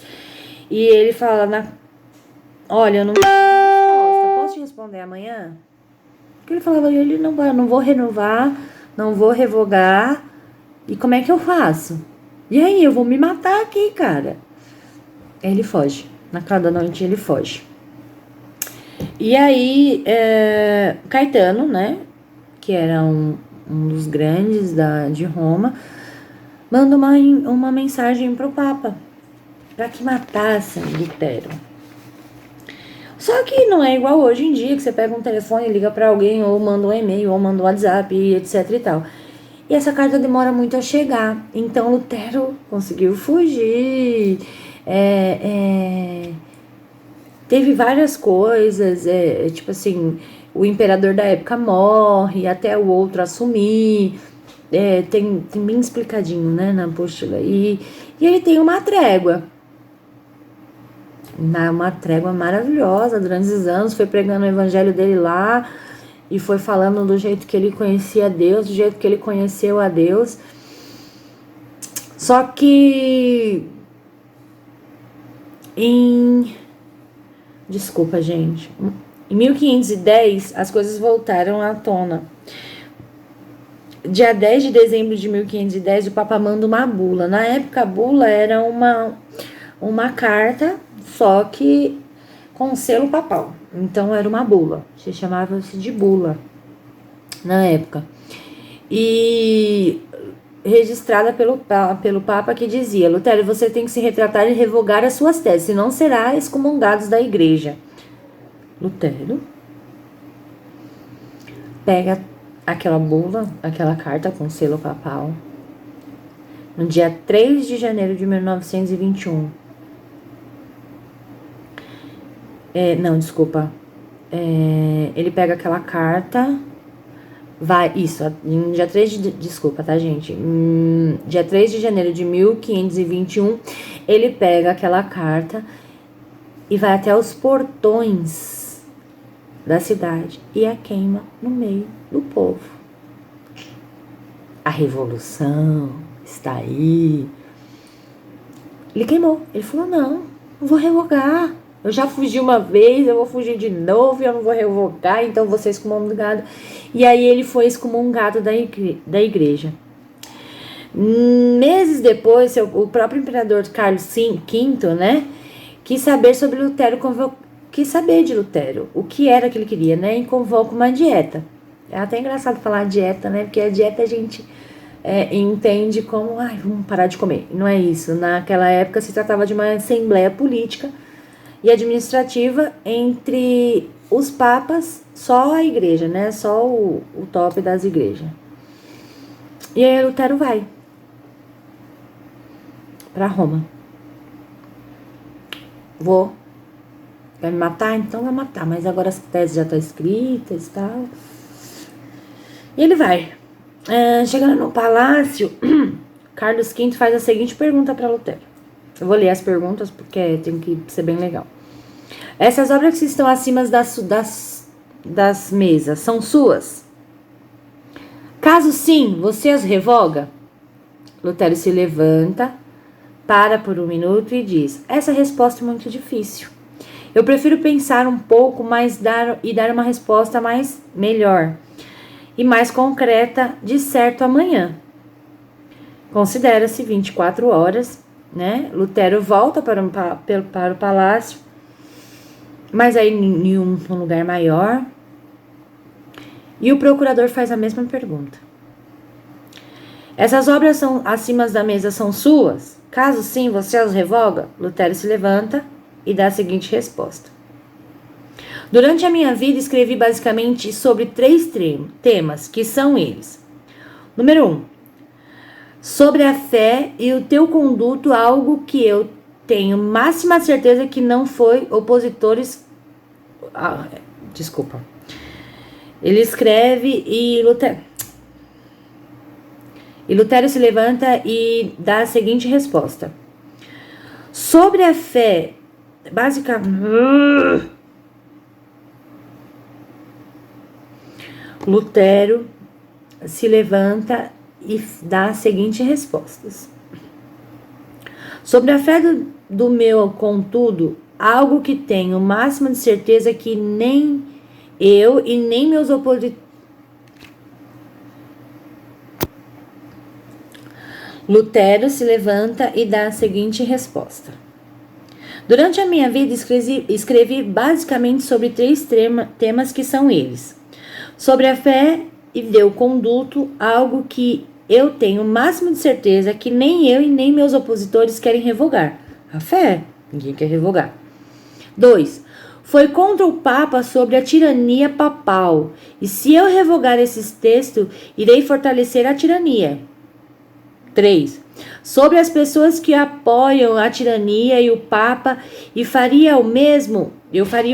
E ele fala, olha, eu não posso te responder amanhã? Porque ele falava, ele não vou renovar, não vou revogar, e como é que eu faço? E aí, eu vou me matar aqui, cara. Aí ele foge, na cada noite ele foge. E aí, Caetano, né, que era um dos grandes de Roma, manda uma mensagem pro Papa, para que matassem Lutero. Só que não é igual hoje em dia, que você pega um telefone e liga para alguém, ou manda um e-mail, ou manda um WhatsApp, etc e tal. E essa carta demora muito a chegar. Então, Lutero conseguiu fugir, teve várias coisas, tipo assim, o imperador da época morre, até o outro assumir, tem bem explicadinho, né, na apostila. E ele tem uma trégua maravilhosa durante esses anos, foi pregando o evangelho dele lá, e foi falando do jeito que ele conhecia Deus, do jeito que ele conheceu a Deus. Só que Desculpa, gente. Em 1510, as coisas voltaram à tona. Dia 10 de dezembro de 1510, o Papa manda uma bula. Na época, a bula era uma carta, só que com selo papal. Então, era uma bula. Se chamava-se de bula na época. E registrada pelo Papa, que dizia: Lutero, você tem que se retratar e revogar as suas teses, senão será excomungado da igreja. Lutero pega aquela bula, aquela carta com selo papal, no dia 3 de janeiro de 1921. Ele pega aquela carta, dia 3 de... Desculpa, tá, gente? Dia 3 de janeiro de 1521, ele pega aquela carta e vai até os portões da cidade e a queima no meio do povo. A revolução está aí. Ele queimou. Ele falou, não vou revogar. Eu já fugi uma vez, eu vou fugir de novo, eu não vou revogar, então vou ser excomungado. E aí ele foi excomungado da igreja. Meses depois, o próprio imperador Carlos V, né, quis saber sobre Lutero, quis saber de Lutero, o que era que ele queria, né, e convoca uma dieta. É até engraçado falar dieta, né, porque a dieta a gente entende como, vamos parar de comer. Não é isso. Naquela época se tratava de uma assembleia política e administrativa entre os papas, só a igreja, né? Só o top das igrejas. E aí Lutero vai para Roma. Vai me matar? Então vai matar. Mas agora as teses já estão escritas e tal. E ele vai. Chegando no palácio, Carlos V faz a seguinte pergunta para Lutero. Eu vou ler as perguntas porque tem que ser bem legal. Essas obras que estão acima das mesas são suas? Caso sim, você as revoga? Lutero se levanta, para por um minuto e diz: essa resposta é muito difícil. Eu prefiro pensar um pouco mais dar uma resposta melhor e mais concreta de certo amanhã. Considera-se 24 horas, né? Lutero volta para o palácio, mas aí em um lugar maior. E o procurador faz a mesma pergunta. Essas obras acima da mesa são suas? Caso sim, você as revoga? Lutero se levanta e dá a seguinte resposta. Durante a minha vida, escrevi basicamente sobre 3 temas, que são eles. Número 1. Sobre a fé e o teu conduto, algo que eu tenho máxima certeza que não foi opositores... desculpa. Ele escreve e Lutero se levanta e dá a seguinte resposta. Sobre a fé, basicamente... Lutero se levanta e dá as seguintes respostas. Sobre a fé do meu, contudo, algo que tenho máxima de certeza que nem eu e nem meus opositores... Lutero se levanta e dá a seguinte resposta. Durante a minha vida, escrevi basicamente sobre 3 temas que são eles. Sobre a fé e deu conduto, algo que eu tenho o máximo de certeza que nem eu e nem meus opositores querem revogar. A fé, ninguém quer revogar. 2. Foi contra o Papa sobre a tirania papal. E se eu revogar esses textos, irei fortalecer a tirania. 3. Sobre as pessoas que apoiam a tirania e o Papa e eu faria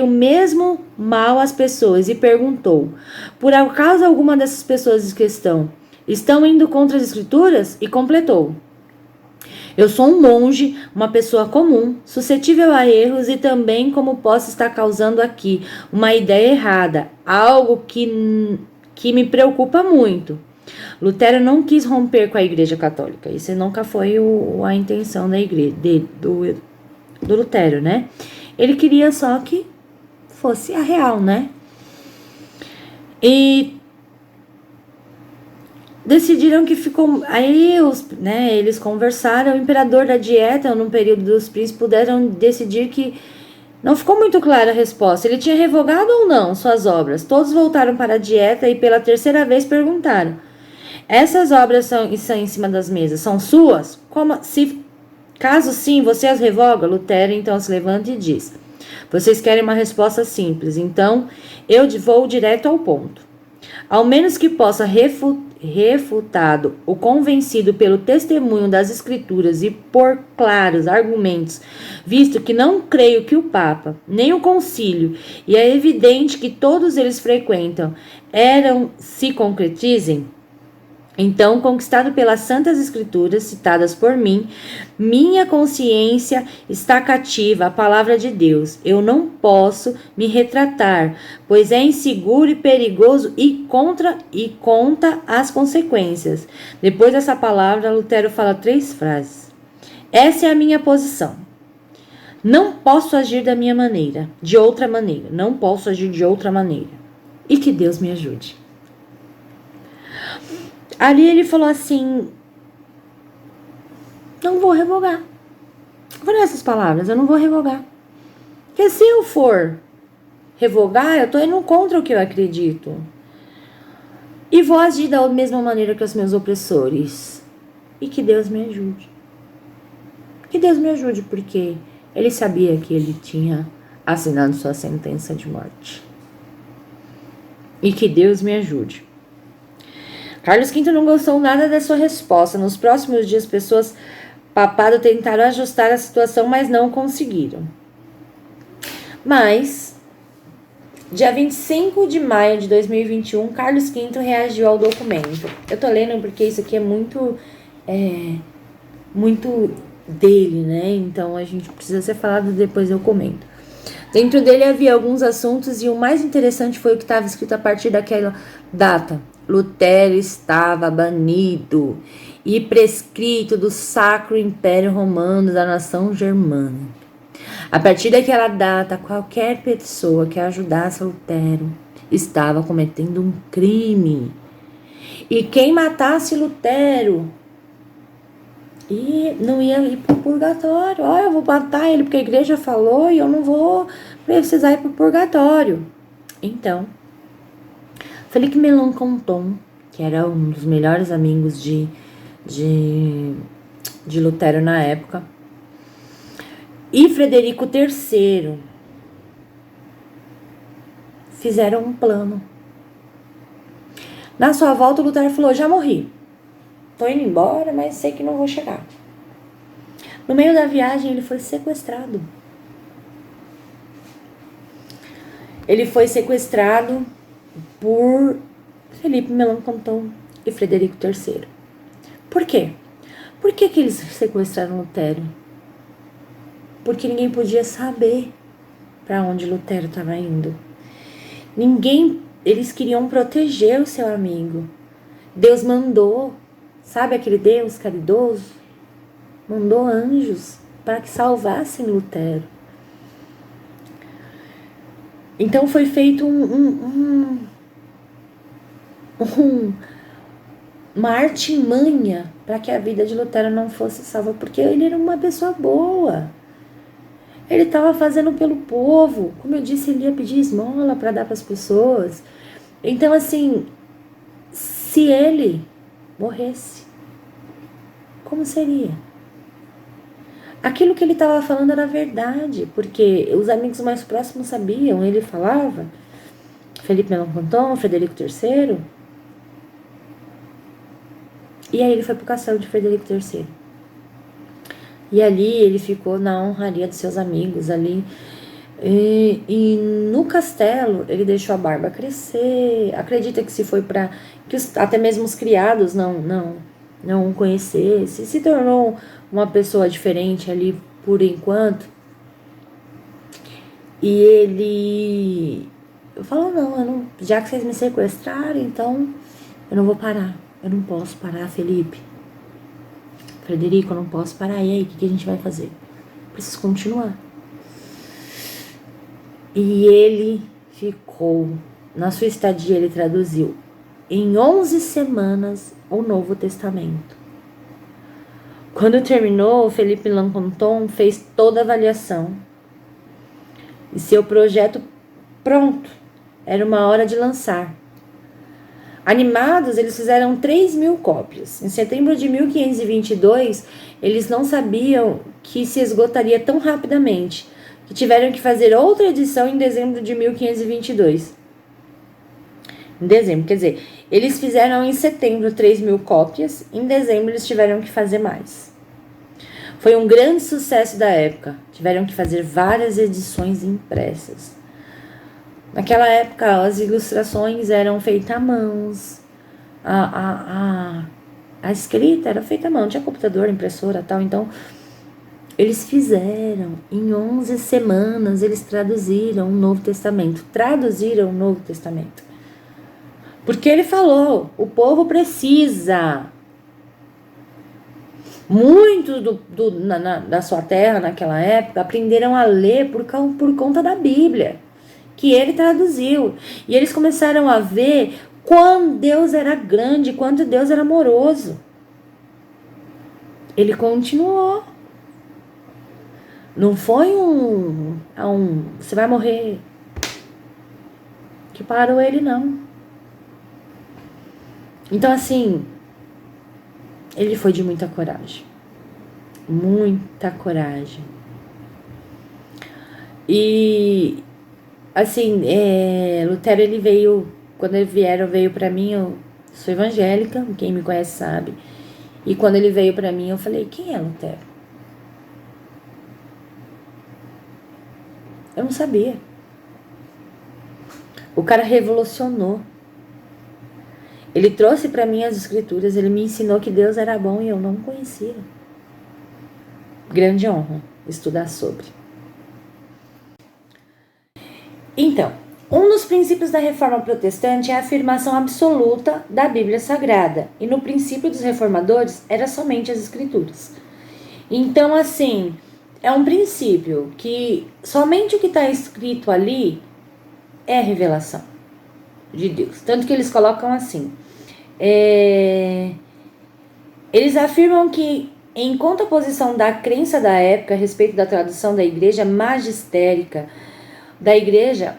o mesmo mal às pessoas. E perguntou: por acaso alguma dessas pessoas que estão indo contra as escrituras? E completou: eu sou um monge, uma pessoa comum, suscetível a erros e também como posso estar causando aqui uma ideia errada, algo que me preocupa muito. Lutero não quis romper com a Igreja Católica. Isso nunca foi a intenção da igreja, do Lutero, né? Ele queria só que fosse a real, né? E decidiram que ficou... Aí eles conversaram, o imperador da Dieta, no período dos príncipes, puderam decidir que não ficou muito clara a resposta. Ele tinha revogado ou não suas obras. Todos voltaram para a Dieta e pela 3ª vez perguntaram: essas obras estão em cima das mesas, são suas? Caso sim, você as revoga? Lutero então se levanta e diz: vocês querem uma resposta simples, então eu vou direto ao ponto. Ao menos que possa refutado ou convencido pelo testemunho das escrituras e por claros argumentos, visto que não creio que o Papa, nem o concílio, e é evidente que todos eles frequentam, se concretizem, então, conquistado pelas santas escrituras citadas por mim, minha consciência está cativa à palavra de Deus. Eu não posso me retratar, pois é inseguro e perigoso e conta as consequências. Depois dessa palavra, Lutero fala 3 frases. Essa é a minha posição. Não posso agir de outra maneira. Não posso agir de outra maneira. E que Deus me ajude. Ali ele falou assim: não vou revogar. Foram essas palavras: eu não vou revogar. Porque se eu for revogar, eu tô indo contra o que eu acredito. E vou agir da mesma maneira que os meus opressores. E que Deus me ajude. Que Deus me ajude, porque ele sabia que ele tinha assinado sua sentença de morte. E que Deus me ajude. Carlos V não gostou nada da sua resposta. Nos próximos dias, pessoas papado tentaram ajustar a situação, mas não conseguiram. Mas, dia 25 de maio de 2021, Carlos V reagiu ao documento. Eu tô lendo porque isso aqui é muito dele, né? Então a gente precisa ser falado, depois eu comento. Dentro dele havia alguns assuntos e o mais interessante foi o que estava escrito a partir daquela data. Lutero estava banido e prescrito do Sacro Império Romano da nação germânica. A partir daquela data, qualquer pessoa que ajudasse Lutero estava cometendo um crime. E quem matasse Lutero não ia ir para o purgatório. Eu vou matar ele porque a igreja falou e eu não vou precisar ir para o purgatório. Então, Felipe Melanchthon, que era um dos melhores amigos de Lutero na época, e Frederico III fizeram um plano. Na sua volta, Lutero falou: já morri. Tô indo embora, mas sei que não vou chegar. No meio da viagem, ele foi sequestrado. Ele foi sequestrado por Felipe Melanchthon e Frederico III. Por quê? Por que eles sequestraram Lutero? Porque ninguém podia saber para onde Lutero estava indo. Eles queriam proteger o seu amigo. Deus mandou, sabe aquele Deus caridoso? Mandou anjos para que salvassem Lutero. Então foi feito uma artimanha para que a vida de Lutero não fosse salva, porque ele era uma pessoa boa. Ele estava fazendo pelo povo. Como eu disse, ele ia pedir esmola para dar para as pessoas. Então, assim, se ele morresse, como seria? Aquilo que ele estava falando era verdade, porque os amigos mais próximos sabiam. Ele falava, Felipe Melanchthon, Frederico III. E aí ele foi para o castelo de Frederico III. E ali ele ficou na honraria dos seus amigos ali. E no castelo ele deixou a barba crescer. Acredita que se foi para que até mesmo os criados não o conhecessem. Se tornou uma pessoa diferente ali por enquanto. E ele falou: não, já que vocês me sequestraram, então eu não vou parar. Eu não posso parar, Felipe. Frederico, eu não posso parar. E aí, o que a gente vai fazer? Preciso continuar. E ele ficou, na sua estadia, ele traduziu em 11 semanas o Novo Testamento. Quando terminou, Felipe Melanchthon fez toda a avaliação. E seu projeto pronto. Era uma hora de lançar. Animados, eles fizeram 3.000 cópias. Em setembro de 1522, eles não sabiam que se esgotaria tão rapidamente, que tiveram que fazer outra edição em dezembro de 1522. Em dezembro, quer dizer, eles fizeram em setembro 3.000 cópias, em dezembro eles tiveram que fazer mais. Foi um grande sucesso da época, tiveram que fazer várias edições impressas. Naquela época, as ilustrações eram feitas à mãos, a escrita era feita à mão, não tinha computador, impressora e tal, então eles fizeram, em 11 semanas, eles traduziram o Novo Testamento, porque ele falou, o povo precisa. Muitos da sua terra naquela época aprenderam a ler por conta da Bíblia, que ele traduziu. E eles começaram a ver quanto Deus era grande, quanto Deus era amoroso. Ele continuou. Não foi você vai morrer que parou ele, não. Então, assim, ele foi de muita coragem. Muita coragem. E, assim, Lutero, ele veio, quando ele veio para mim, Sou evangélica, quem me conhece sabe. E quando ele veio para mim, eu falei, quem é Lutero? Eu não sabia. O cara revolucionou. Ele trouxe para mim as escrituras, ele me ensinou que Deus era bom e eu não conhecia. Grande honra estudar sobre. Então, um dos princípios da Reforma Protestante é a afirmação absoluta da Bíblia Sagrada. E no princípio dos reformadores era somente as escrituras. Então, assim, é um princípio que somente o que está escrito ali é revelação de Deus. Tanto que eles colocam assim. Eles afirmam que, em contraposição da crença da época a respeito da tradução da igreja magistérica da igreja,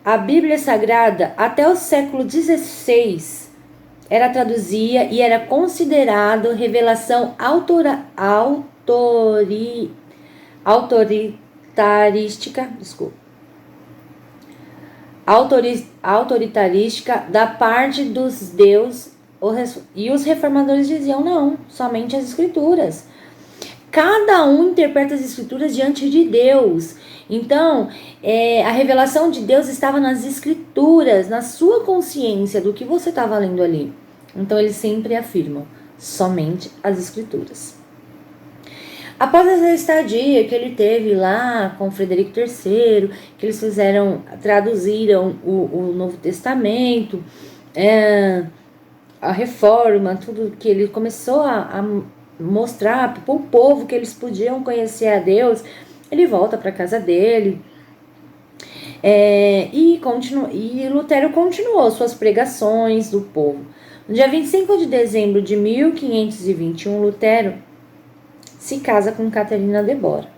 a Bíblia Sagrada até o século XVI era traduzida e era considerado revelação autoritarística da parte dos deuses, e os reformadores diziam não, somente as escrituras. Cada um interpreta as escrituras diante de Deus. Então, a revelação de Deus estava nas escrituras, na sua consciência do que você estava lendo ali. Então, eles sempre afirmam, somente as escrituras. Após essa estadia que ele teve lá com Frederico III, que eles traduziram o Novo Testamento, a Reforma, tudo que ele começou a mostrar para o povo que eles podiam conhecer a Deus, ele volta para a casa dele. E Lutero continuou suas pregações do povo. No dia 25 de dezembro de 1521, Lutero se casa com Catarina de Bora.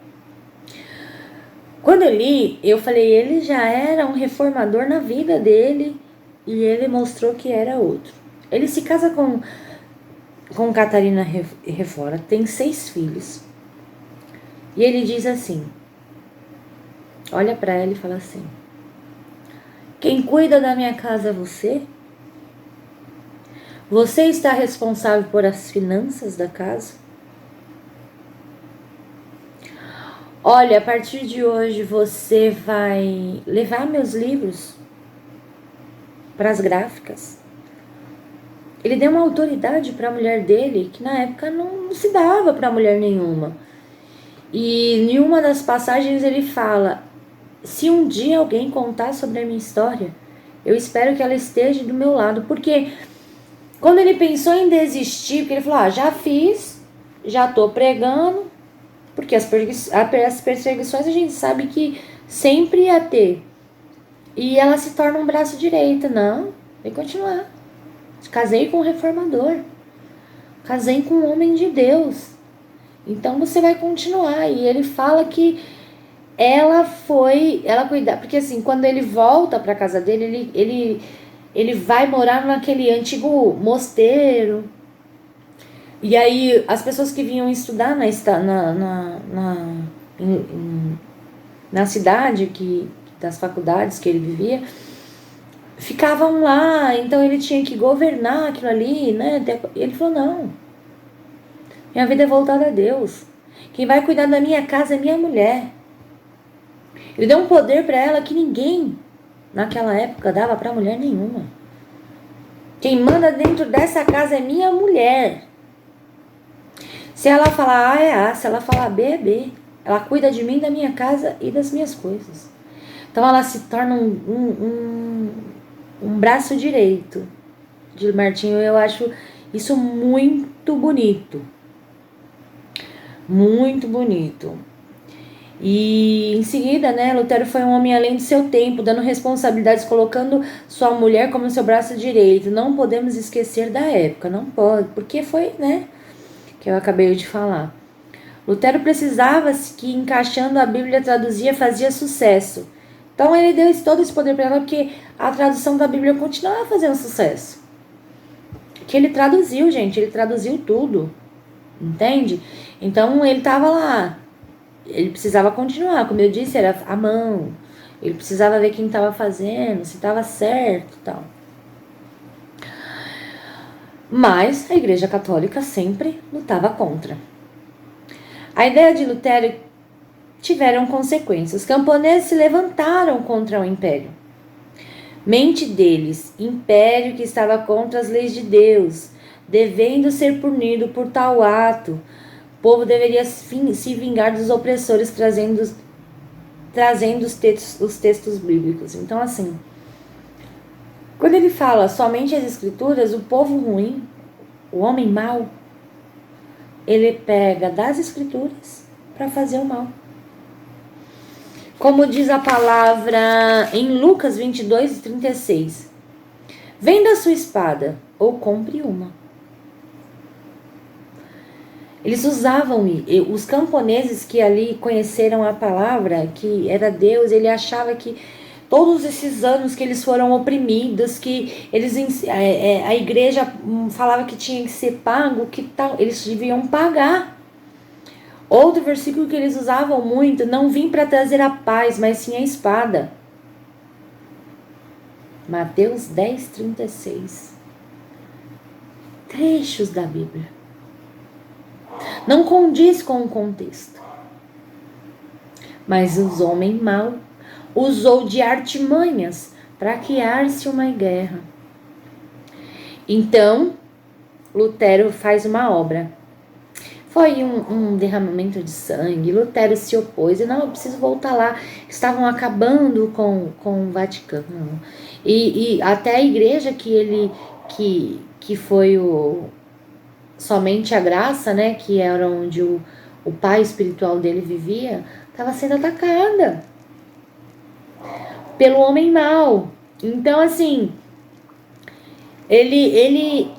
Quando eu li, eu falei, ele já era um reformador na vida dele e ele mostrou que era outro. Ele se casa com Catarina Refora, tem 6 filhos. E ele diz assim, olha para ela e fala assim, quem cuida da minha casa é você? Você está responsável por as finanças da casa? Olha, a partir de hoje você vai levar meus livros para as gráficas. Ele deu uma autoridade para a mulher dele que na época não se dava para mulher nenhuma. E em uma das passagens ele fala, se um dia alguém contar sobre a minha história, eu espero que ela esteja do meu lado. Porque quando ele pensou em desistir, porque ele falou, já fiz, já estou pregando, porque as perseguições a gente sabe que sempre ia ter. E ela se torna um braço direito. Não, vai continuar. Casei com um reformador. Casei com um homem de Deus. Então você vai continuar. E ele fala que ela cuidar. Porque assim, quando ele volta para casa dele, ele vai morar naquele antigo mosteiro. E aí as pessoas que vinham estudar na cidade das faculdades que ele vivia, ficavam lá, então ele tinha que governar aquilo ali, né? Ele falou, não, minha vida é voltada a Deus, quem vai cuidar da minha casa é minha mulher. Ele deu um poder para ela que ninguém naquela época dava para mulher nenhuma. Quem manda dentro dessa casa é minha mulher. Se ela falar A, é A. Se ela falar B, é B. Ela cuida de mim, da minha casa e das minhas coisas. Então ela se torna um braço direito de Martinho. Eu acho isso muito bonito. Muito bonito. E em seguida, né, Lutero foi um homem além do seu tempo, dando responsabilidades, colocando sua mulher como seu braço direito. Não podemos esquecer da época, não pode, porque foi, né, que eu acabei de falar. Lutero precisava que encaixando a Bíblia traduzia fazia sucesso. Então ele deu todo esse poder para ela porque a tradução da Bíblia continuava fazendo sucesso. Que ele traduziu, gente, ele traduziu tudo. Entende? Então ele estava lá. Ele precisava continuar, como eu disse, era a mão. Ele precisava ver quem estava fazendo, se estava certo e tal. Mas a Igreja Católica sempre lutava contra. A ideia de Lutero tiveram consequências. Os camponeses se levantaram contra o império. Mente deles, império que estava contra as leis de Deus, devendo ser punido por tal ato. O povo deveria se vingar dos opressores, trazendo os textos bíblicos. Então, assim, quando ele fala somente as escrituras, o povo ruim, o homem mau, ele pega das escrituras para fazer o mal. Como diz a palavra em Lucas 22:36. Venda sua espada ou compre uma. Eles usavam, os camponeses que ali conheceram a palavra, que era Deus, ele achava que todos esses anos que eles foram oprimidos, que eles, a igreja falava que tinha que ser pago, que tal, eles deviam pagar. Outro versículo que eles usavam muito, não vim para trazer a paz, mas sim a espada. Mateus 10:36. Trechos da Bíblia. Não condiz com o contexto. Mas os homens mau usou de artimanhas para criar-se uma guerra. Então, Lutero faz uma obra. Foi um derramamento de sangue. Lutero se opôs. E não, eu preciso voltar lá. Estavam acabando com o Vaticano. E até a igreja que foi somente a graça, né? Que era onde o pai espiritual dele vivia, estava sendo atacada pelo homem mau. Então, assim, ele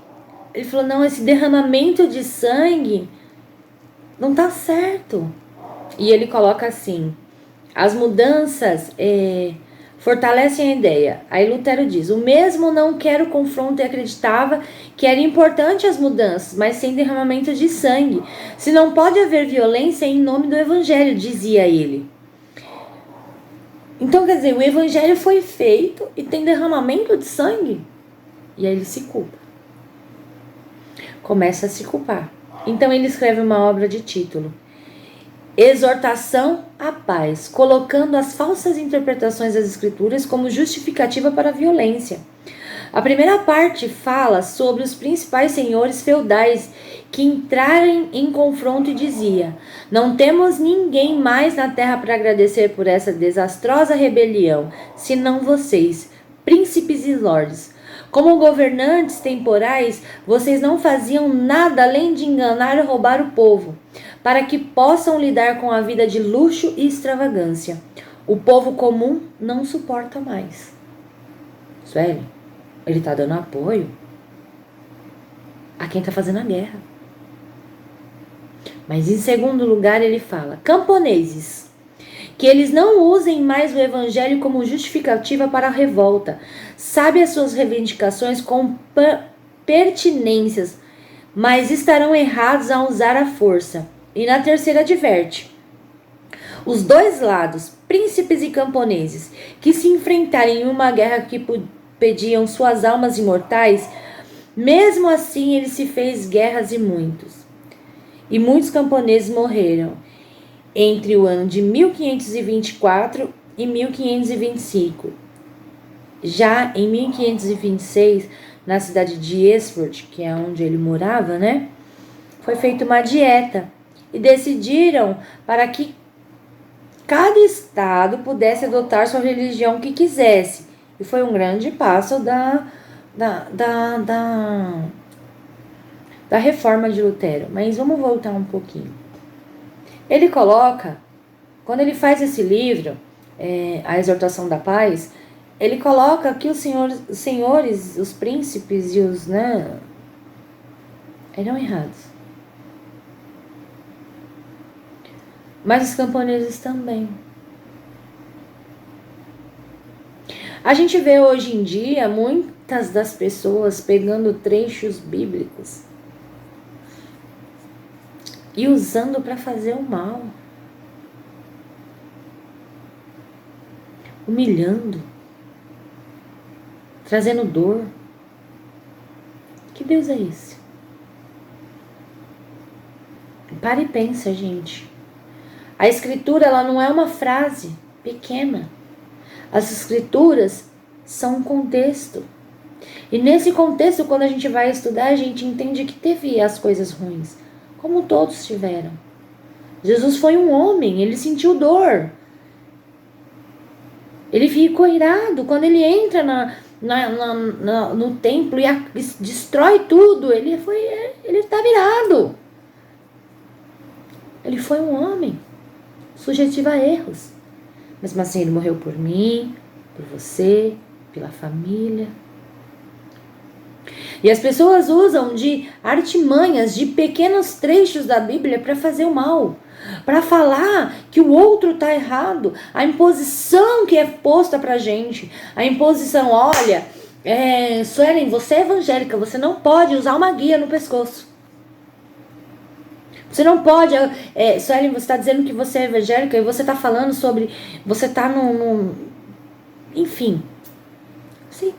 falou, não, esse derramamento de sangue não tá certo. E ele coloca assim, as mudanças fortalecem a ideia. Aí Lutero diz, o mesmo não quer o confronto e acreditava que era importante as mudanças, mas sem derramamento de sangue. Se não pode haver violência em nome do evangelho, dizia ele. Então, quer dizer, o evangelho foi feito e tem derramamento de sangue. E aí ele se culpa. Começa a se culpar. Então ele escreve uma obra de título Exortação à Paz, colocando as falsas interpretações das escrituras como justificativa para a violência. A primeira parte fala sobre os principais senhores feudais que entraram em confronto e dizia: não temos ninguém mais na terra para agradecer por essa desastrosa rebelião, senão vocês, príncipes e lordes. Como governantes temporais, vocês não faziam nada além de enganar e roubar o povo, para que possam lidar com a vida de luxo e extravagância. O povo comum não suporta mais. Sério? Ele está dando apoio a quem está fazendo a guerra. Mas em segundo lugar ele fala, camponeses, que eles não usem mais o evangelho como justificativa para a revolta. Sabe as suas reivindicações com pertinências, mas estarão errados a usar a força. E na terceira adverte, os dois lados, príncipes e camponeses, que se enfrentarem em uma guerra que pediam suas almas imortais, mesmo assim ele se fez guerras e muitos camponeses morreram entre o ano de 1524 e 1525. Já em 1526, na cidade de Esford, que é onde ele morava, né, foi feita uma dieta e decidiram para que cada estado pudesse adotar sua religião que quisesse. E foi um grande passo da reforma de Lutero. Mas vamos voltar um pouquinho. Ele coloca, quando ele faz esse livro, A Exortação da Paz, ele coloca que os senhores, os príncipes e os, né, eram errados. Mas os camponeses também. A gente vê hoje em dia muitas das pessoas pegando trechos bíblicos e usando para fazer o mal, humilhando, trazendo dor. Que Deus é esse? Para e pensa, gente. A escritura, ela não é uma frase pequena. As escrituras são um contexto. E nesse contexto, quando a gente vai estudar, a gente entende que teve as coisas ruins, como todos tiveram. Jesus foi um homem, ele sentiu dor. Ele ficou irado. Quando ele entra no templo e destrói tudo, ele está virado. Ele foi um homem, sujeito a erros. Mesmo assim, ele morreu por mim, por você, pela família. E as pessoas usam de artimanhas, de pequenos trechos da Bíblia para fazer o mal, para falar que o outro está errado. A imposição que é posta para a gente, a imposição, olha, Suelen, você é evangélica, você não pode usar uma guia no pescoço. Você não pode, Suelen, você está dizendo que você é evangélica e você está falando sobre, você está enfim, sim.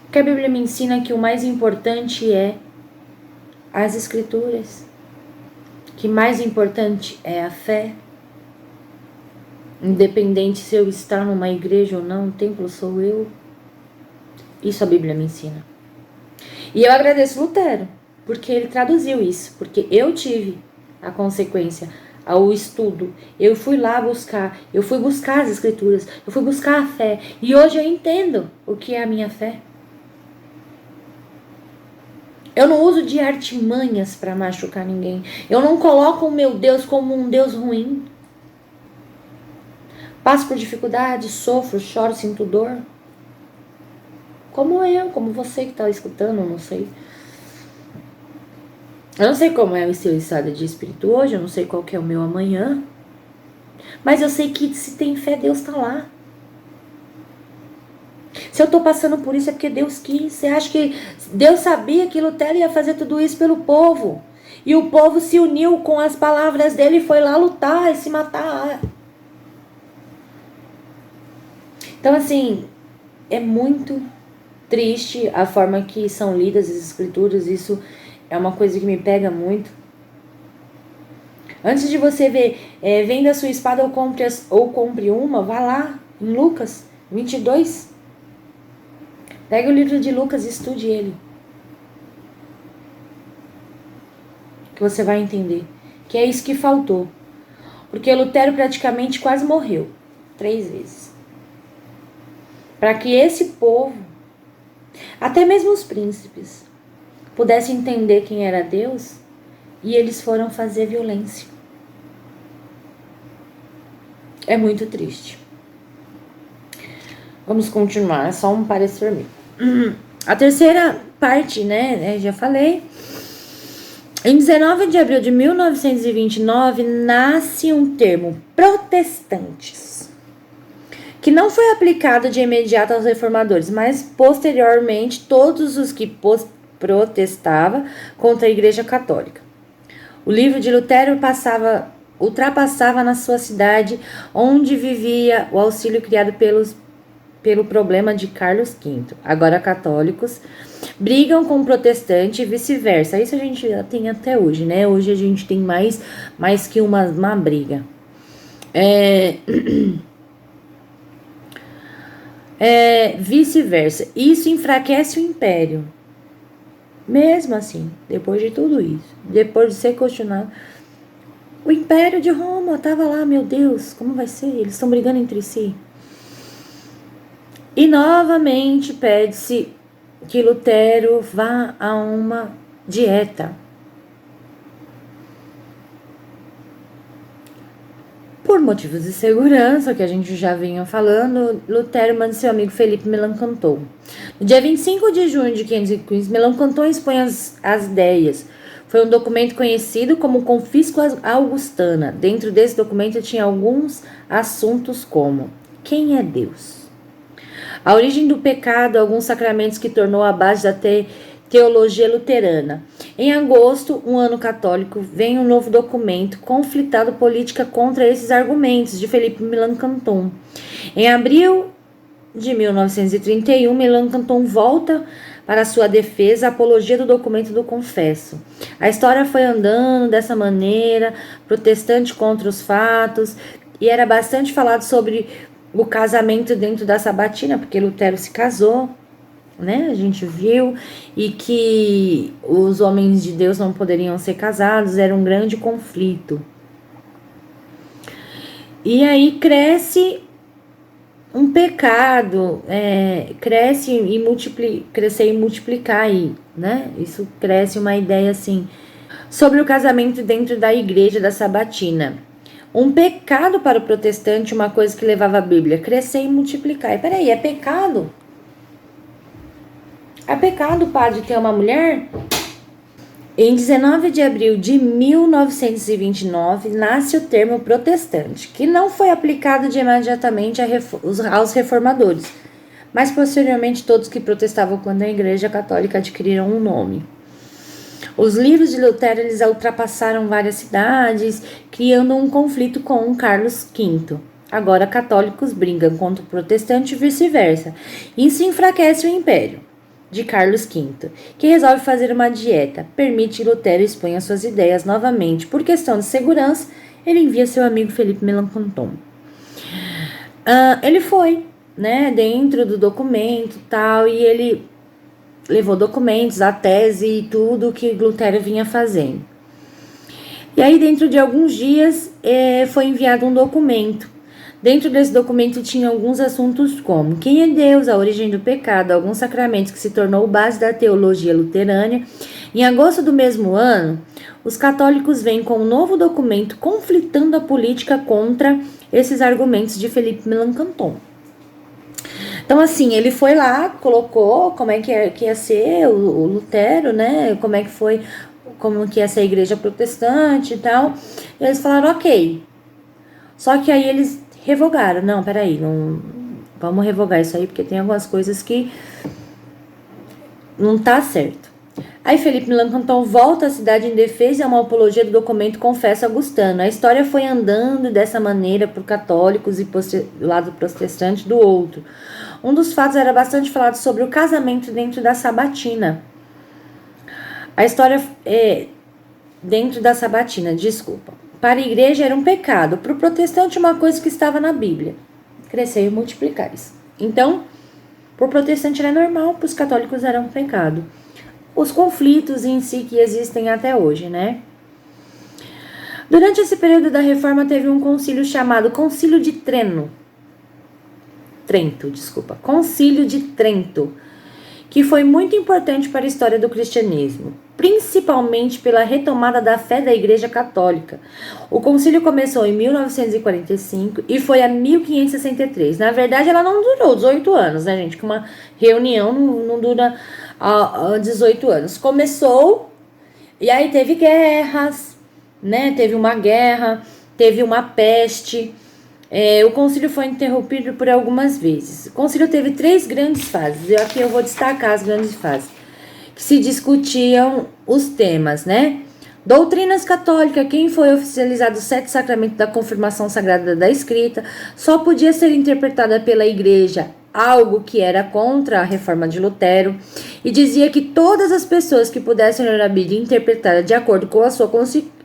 Porque a Bíblia me ensina que o mais importante é as escrituras, que mais importante é a fé. Independente se eu estar numa igreja ou não, o templo sou eu. Isso a Bíblia me ensina. E eu agradeço Lutero, porque ele traduziu isso, porque eu tive a consequência, ao estudo. Eu fui lá buscar, eu fui buscar as escrituras, eu fui buscar a fé. E hoje eu entendo o que é a minha fé. Eu não uso de artimanhas para machucar ninguém. Eu não coloco o meu Deus como um Deus ruim. Passo por dificuldade, sofro, choro, sinto dor. Como eu, como você que está escutando, não sei. Eu não sei como é o seu estado de espírito hoje, eu não sei qual que é o meu amanhã. Mas eu sei que se tem fé, Deus está lá. Se eu estou passando por isso é porque Deus quis. Você acha que Deus sabia que Lutero ia fazer tudo isso pelo povo? E o povo se uniu com as palavras dele e foi lá lutar e se matar. Então, assim, é muito triste a forma que são lidas as escrituras. Isso é uma coisa que me pega muito. Antes de você ver, venda a sua espada ou compre uma, vá lá em Lucas 22. Pega o livro de Lucas e estude ele. Que você vai entender. Que é isso que faltou. Porque Lutero praticamente quase morreu. 3 vezes. Para que esse povo, até mesmo os príncipes, pudessem entender quem era Deus. E eles foram fazer violência. É muito triste. Vamos continuar. É só um parecer meu. A terceira parte, né? Já falei. Em 19 de abril de 1929, nasce um termo, protestantes, que não foi aplicado de imediato aos reformadores, mas posteriormente todos os que protestavam contra a Igreja Católica. O livro de Lutero ultrapassava na sua cidade, onde vivia, o auxílio criado pelo problema de Carlos V. Agora católicos brigam com protestantes e vice-versa. Isso a gente já tem até hoje, né? Hoje a gente tem mais que uma briga. Vice-versa. Isso enfraquece o império. Mesmo assim, depois de tudo isso, depois de ser questionado, o império de Roma estava lá, meu Deus, como vai ser? Eles estão brigando entre si. E novamente pede-se que Lutero vá a uma dieta. Por motivos de segurança, que a gente já vinha falando, Lutero manda seu amigo Felipe Melanchthon. No dia 25 de junho de 515, Melanchthon expõe as ideias. Foi um documento conhecido como Confisco Augustana. Dentro desse documento tinha alguns assuntos como: quem é Deus? A origem do pecado, alguns sacramentos que tornou a base da teologia luterana. Em agosto, um ano católico, vem um novo documento, Conflitado Política contra esses argumentos, de Felipe Melanchthon. Em abril de 1931, Melanchthon volta para sua defesa, a apologia do documento do Confesso. A história foi andando dessa maneira, protestante contra os fatos, e era bastante falado sobre o casamento dentro da Sabatina, porque Lutero se casou, né? A gente viu, e que os homens de Deus não poderiam ser casados, era um grande conflito. E aí cresce um pecado, crescer e multiplicar aí, né? Isso cresce uma ideia assim, sobre o casamento dentro da igreja da Sabatina. Um pecado para o protestante, uma coisa que levava a Bíblia, crescer e multiplicar. E peraí, é pecado? É pecado o padre ter uma mulher? Em 19 de abril de 1929, nasce o termo protestante, que não foi aplicado de imediatamente aos reformadores, mas posteriormente todos que protestavam quando a Igreja Católica adquiriram um nome. Os livros de Lutero eles ultrapassaram várias cidades, criando um conflito com Carlos V. Agora católicos brigam contra o protestante e vice-versa. Isso enfraquece o império de Carlos V, que resolve fazer uma dieta, permite que Lutero exponha suas ideias novamente. Por questão de segurança, ele envia seu amigo Felipe Melanchthon. Ele foi, né, dentro do documento tal, e ele levou documentos, a tese e tudo que Lutero vinha fazendo. E aí, dentro de alguns dias, foi enviado um documento. Dentro desse documento tinha alguns assuntos como quem é Deus, a origem do pecado, alguns sacramentos que se tornou base da teologia luterana. Em agosto do mesmo ano, os católicos vêm com um novo documento conflitando a política contra esses argumentos de Felipe Melanchthon. Então, assim, ele foi lá, colocou como é que ia ser o Lutero, né? Como que ia ser a igreja protestante e tal. E eles falaram, ok. Só que aí eles revogaram. Não, peraí, não vamos revogar isso aí, porque tem algumas coisas que não tá certo. Aí Felipe Melanchthon volta à cidade em defesa e uma apologia do documento Confesso Augustano. A história foi andando dessa maneira por católicos e do lado protestante do outro. Um dos fatos era bastante falado sobre o casamento dentro da Sabatina. A história dentro da Sabatina, desculpa. Para a igreja era um pecado, para o protestante uma coisa que estava na Bíblia. Crescer e multiplicar isso. Então, para o protestante era normal, para os católicos era um pecado. Os conflitos em si que existem até hoje, né? Durante esse período da reforma teve um concílio chamado Concílio de Concílio de Trento, que foi muito importante para a história do cristianismo, principalmente pela retomada da fé da Igreja Católica. O concílio começou em 1945 e foi a 1563. Na verdade, ela não durou 18 anos, né, gente? Que uma reunião não dura 18 anos. Começou e aí teve guerras, né? Teve uma guerra, teve uma peste. O concílio foi interrompido por algumas vezes. O concílio teve 3 grandes fases. Aqui eu vou destacar as grandes fases. Que se discutiam os temas, né? Doutrinas católicas, quem foi oficializado o 7 sacramentos da confirmação sagrada da escrita, só podia ser interpretada pela igreja, algo que era contra a reforma de Lutero, e dizia que todas as pessoas que pudessem ler a Bíblia interpretada de acordo com a sua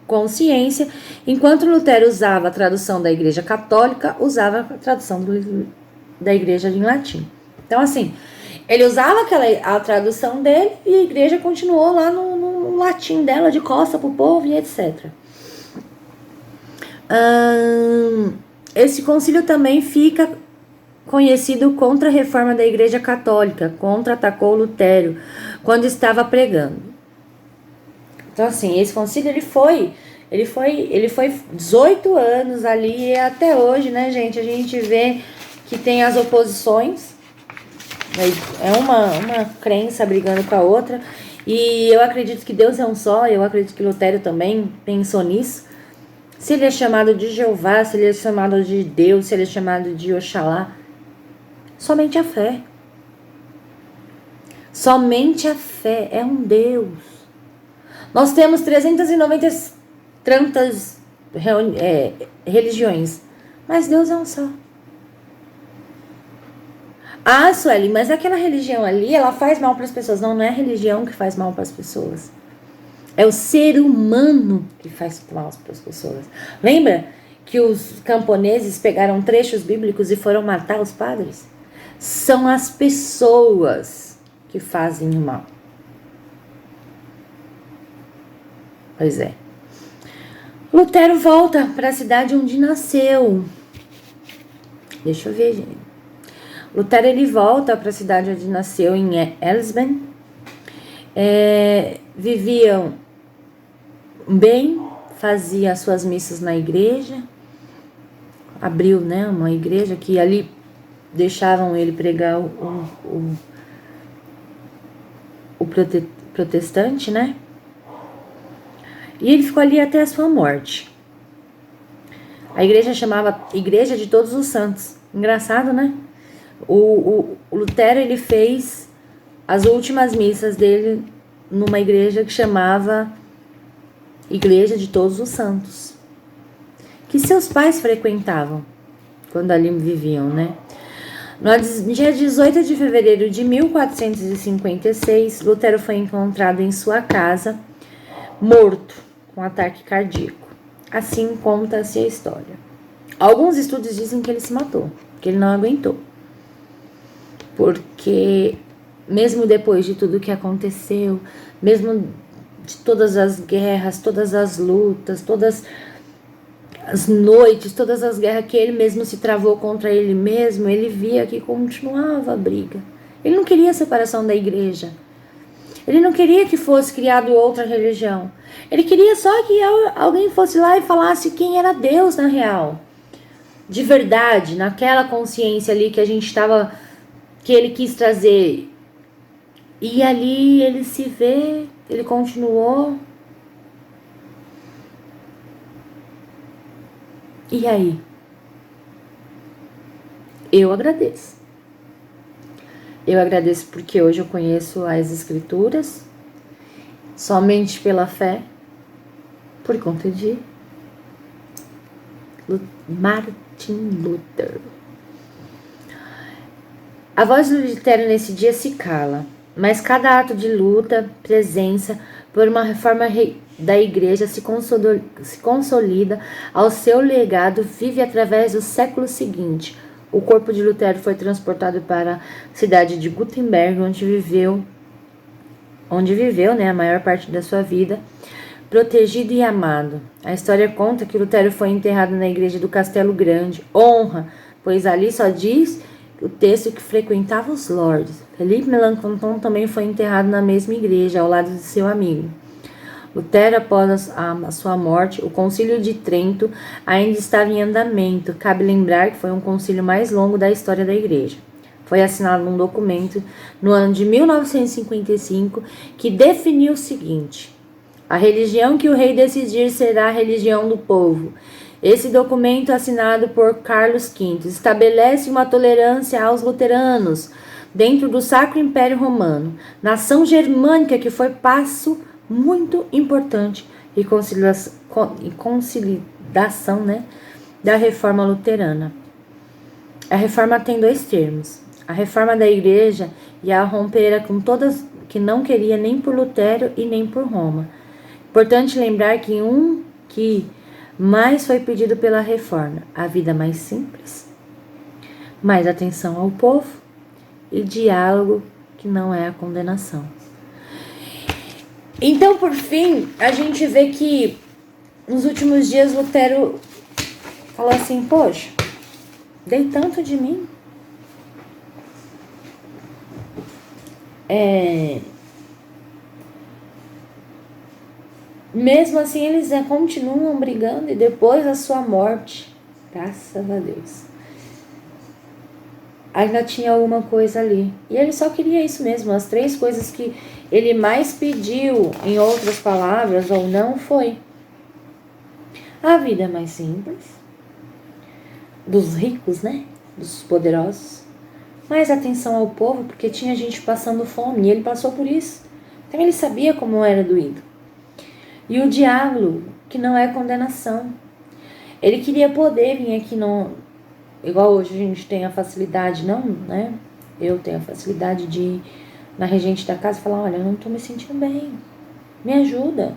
consciência, enquanto Lutero usava a tradução da Igreja Católica, usava a tradução da Igreja em latim. Então, assim, ele usava a tradução dele e a Igreja continuou lá no latim dela, de costa pro povo e etc. Esse concílio também fica conhecido contra a reforma da Igreja Católica, contra-atacou Lutero quando estava pregando. Então, assim, esse concílio ele foi 18 anos ali e até hoje, né, gente? A gente vê que tem as oposições, é uma crença brigando com a outra, e eu acredito que Deus é um só, eu acredito que Lutero também pensou nisso. Se ele é chamado de Jeová, se ele é chamado de Deus, se ele é chamado de Oxalá, somente a fé. Somente a fé é um Deus. Nós temos 390 tantas religiões, mas Deus é um só. Ah, Sueli, mas aquela religião ali, ela faz mal para as pessoas. Não, não é a religião que faz mal para as pessoas. É o ser humano que faz mal para as pessoas. Lembra que os camponeses pegaram trechos bíblicos e foram matar os padres? São as pessoas que fazem o mal. Pois é. Lutero volta para a cidade onde nasceu. Deixa eu ver, gente. Lutero, ele volta para a cidade onde nasceu, em Elsben. Viviam bem, fazia as suas missas na igreja. Abriu, né, uma igreja que ali deixavam ele pregar o protestante, né? E ele ficou ali até a sua morte. A igreja chamava Igreja de Todos os Santos. Engraçado, né? O Lutero, ele fez as últimas missas dele numa igreja que chamava Igreja de Todos os Santos, que seus pais frequentavam quando ali viviam, né? No dia 18 de fevereiro de 1456, Lutero foi encontrado em sua casa, morto, com ataque cardíaco. Assim conta-se a história. Alguns estudos dizem que ele se matou, que ele não aguentou. Porque mesmo depois de tudo que aconteceu, mesmo de todas as guerras, todas as lutas, todas as noites, todas as guerras que ele mesmo se travou contra ele mesmo, ele via que continuava a briga. Ele não queria a separação da igreja. Ele não queria que fosse criado outra religião. Ele queria só que alguém fosse lá e falasse quem era Deus na real. De verdade, naquela consciência ali que a gente estava, que ele quis trazer. E ali ele se vê, ele continuou. E aí? Eu agradeço. Eu agradeço porque hoje eu conheço as Escrituras somente pela fé, por conta de Martin Luther. A voz do Lutero nesse dia se cala, mas cada ato de luta, presença por uma reforma da igreja se consolida ao seu legado, vive através do século seguinte. O corpo de Lutero foi transportado para a cidade de Gutenberg, onde viveu, né, a maior parte da sua vida, protegido e amado. A história conta que Lutero foi enterrado na igreja do Castelo Grande, honra, pois ali só diz o texto que frequentava os lords. Felipe Melanchthon também foi enterrado na mesma igreja, ao lado de seu amigo. Lutero, após a sua morte, o Concílio de Trento ainda estava em andamento. Cabe lembrar que foi um concílio mais longo da história da igreja. Foi assinado um documento no ano de 1955 que definiu o seguinte: a religião que o rei decidir será a religião do povo. Esse documento, assinado por Carlos V, estabelece uma tolerância aos luteranos dentro do Sacro Império Romano, nação germânica que foi passo muito importante e consolidação, né, da reforma luterana. A reforma tem dois termos: a reforma da igreja e a rompera com todas que não queria nem por Lutero e nem por Roma. Importante lembrar que mais foi pedido pela reforma: a vida mais simples, mais atenção ao povo e diálogo que não é a condenação. Então, por fim, a gente vê que nos últimos dias Lutero falou assim: poxa, dei tanto de mim. Mesmo assim, eles continuam brigando, e depois da sua morte, graças a Deus, ainda tinha alguma coisa ali. E ele só queria isso mesmo. As 3 coisas que ele mais pediu, em outras palavras ou não, foi a vida mais simples, dos ricos, né? Dos poderosos. Mais atenção ao povo, porque tinha gente passando fome, e ele passou por isso. Então ele sabia como era doído. E o diálogo, que não é condenação. Ele queria poder vir aqui, igual hoje a gente tem a facilidade, não, né? Eu tenho a facilidade de ir na regente da casa e falar, olha, eu não tô me sentindo bem, me ajuda.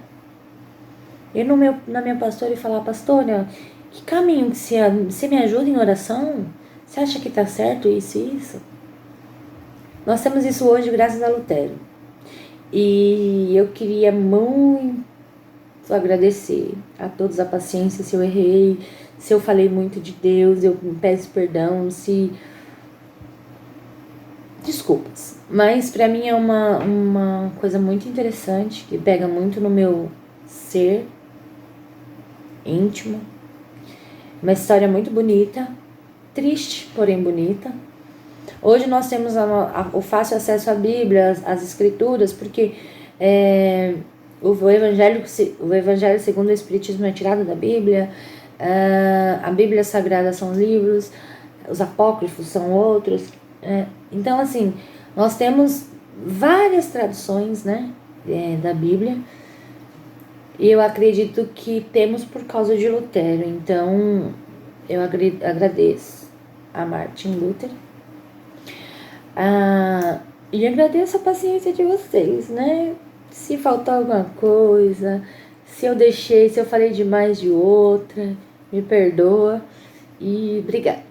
Ir na minha pastora e falar, pastora, que caminho que você me ajuda em oração? Você acha que tá certo isso e isso? Nós temos isso hoje graças a Lutero. E eu queria muito agradecer a todos a paciência se eu errei, se eu falei muito de Deus, eu peço perdão, se... Desculpas. Mas pra mim é uma coisa muito interessante, que pega muito no meu ser íntimo. Uma história muito bonita, triste, porém bonita. Hoje nós temos o fácil acesso à Bíblia, às Escrituras, porque o Evangelho segundo o Espiritismo é tirado da Bíblia, a Bíblia Sagrada são livros, os apócrifos são outros. Então, assim, nós temos várias traduções, né, da Bíblia, e eu acredito que temos por causa de Lutero. Então, eu agradeço a Martin Luther. E agradeço a paciência de vocês, né? Se faltou alguma coisa, se eu falei demais de outra, me perdoa e obrigada.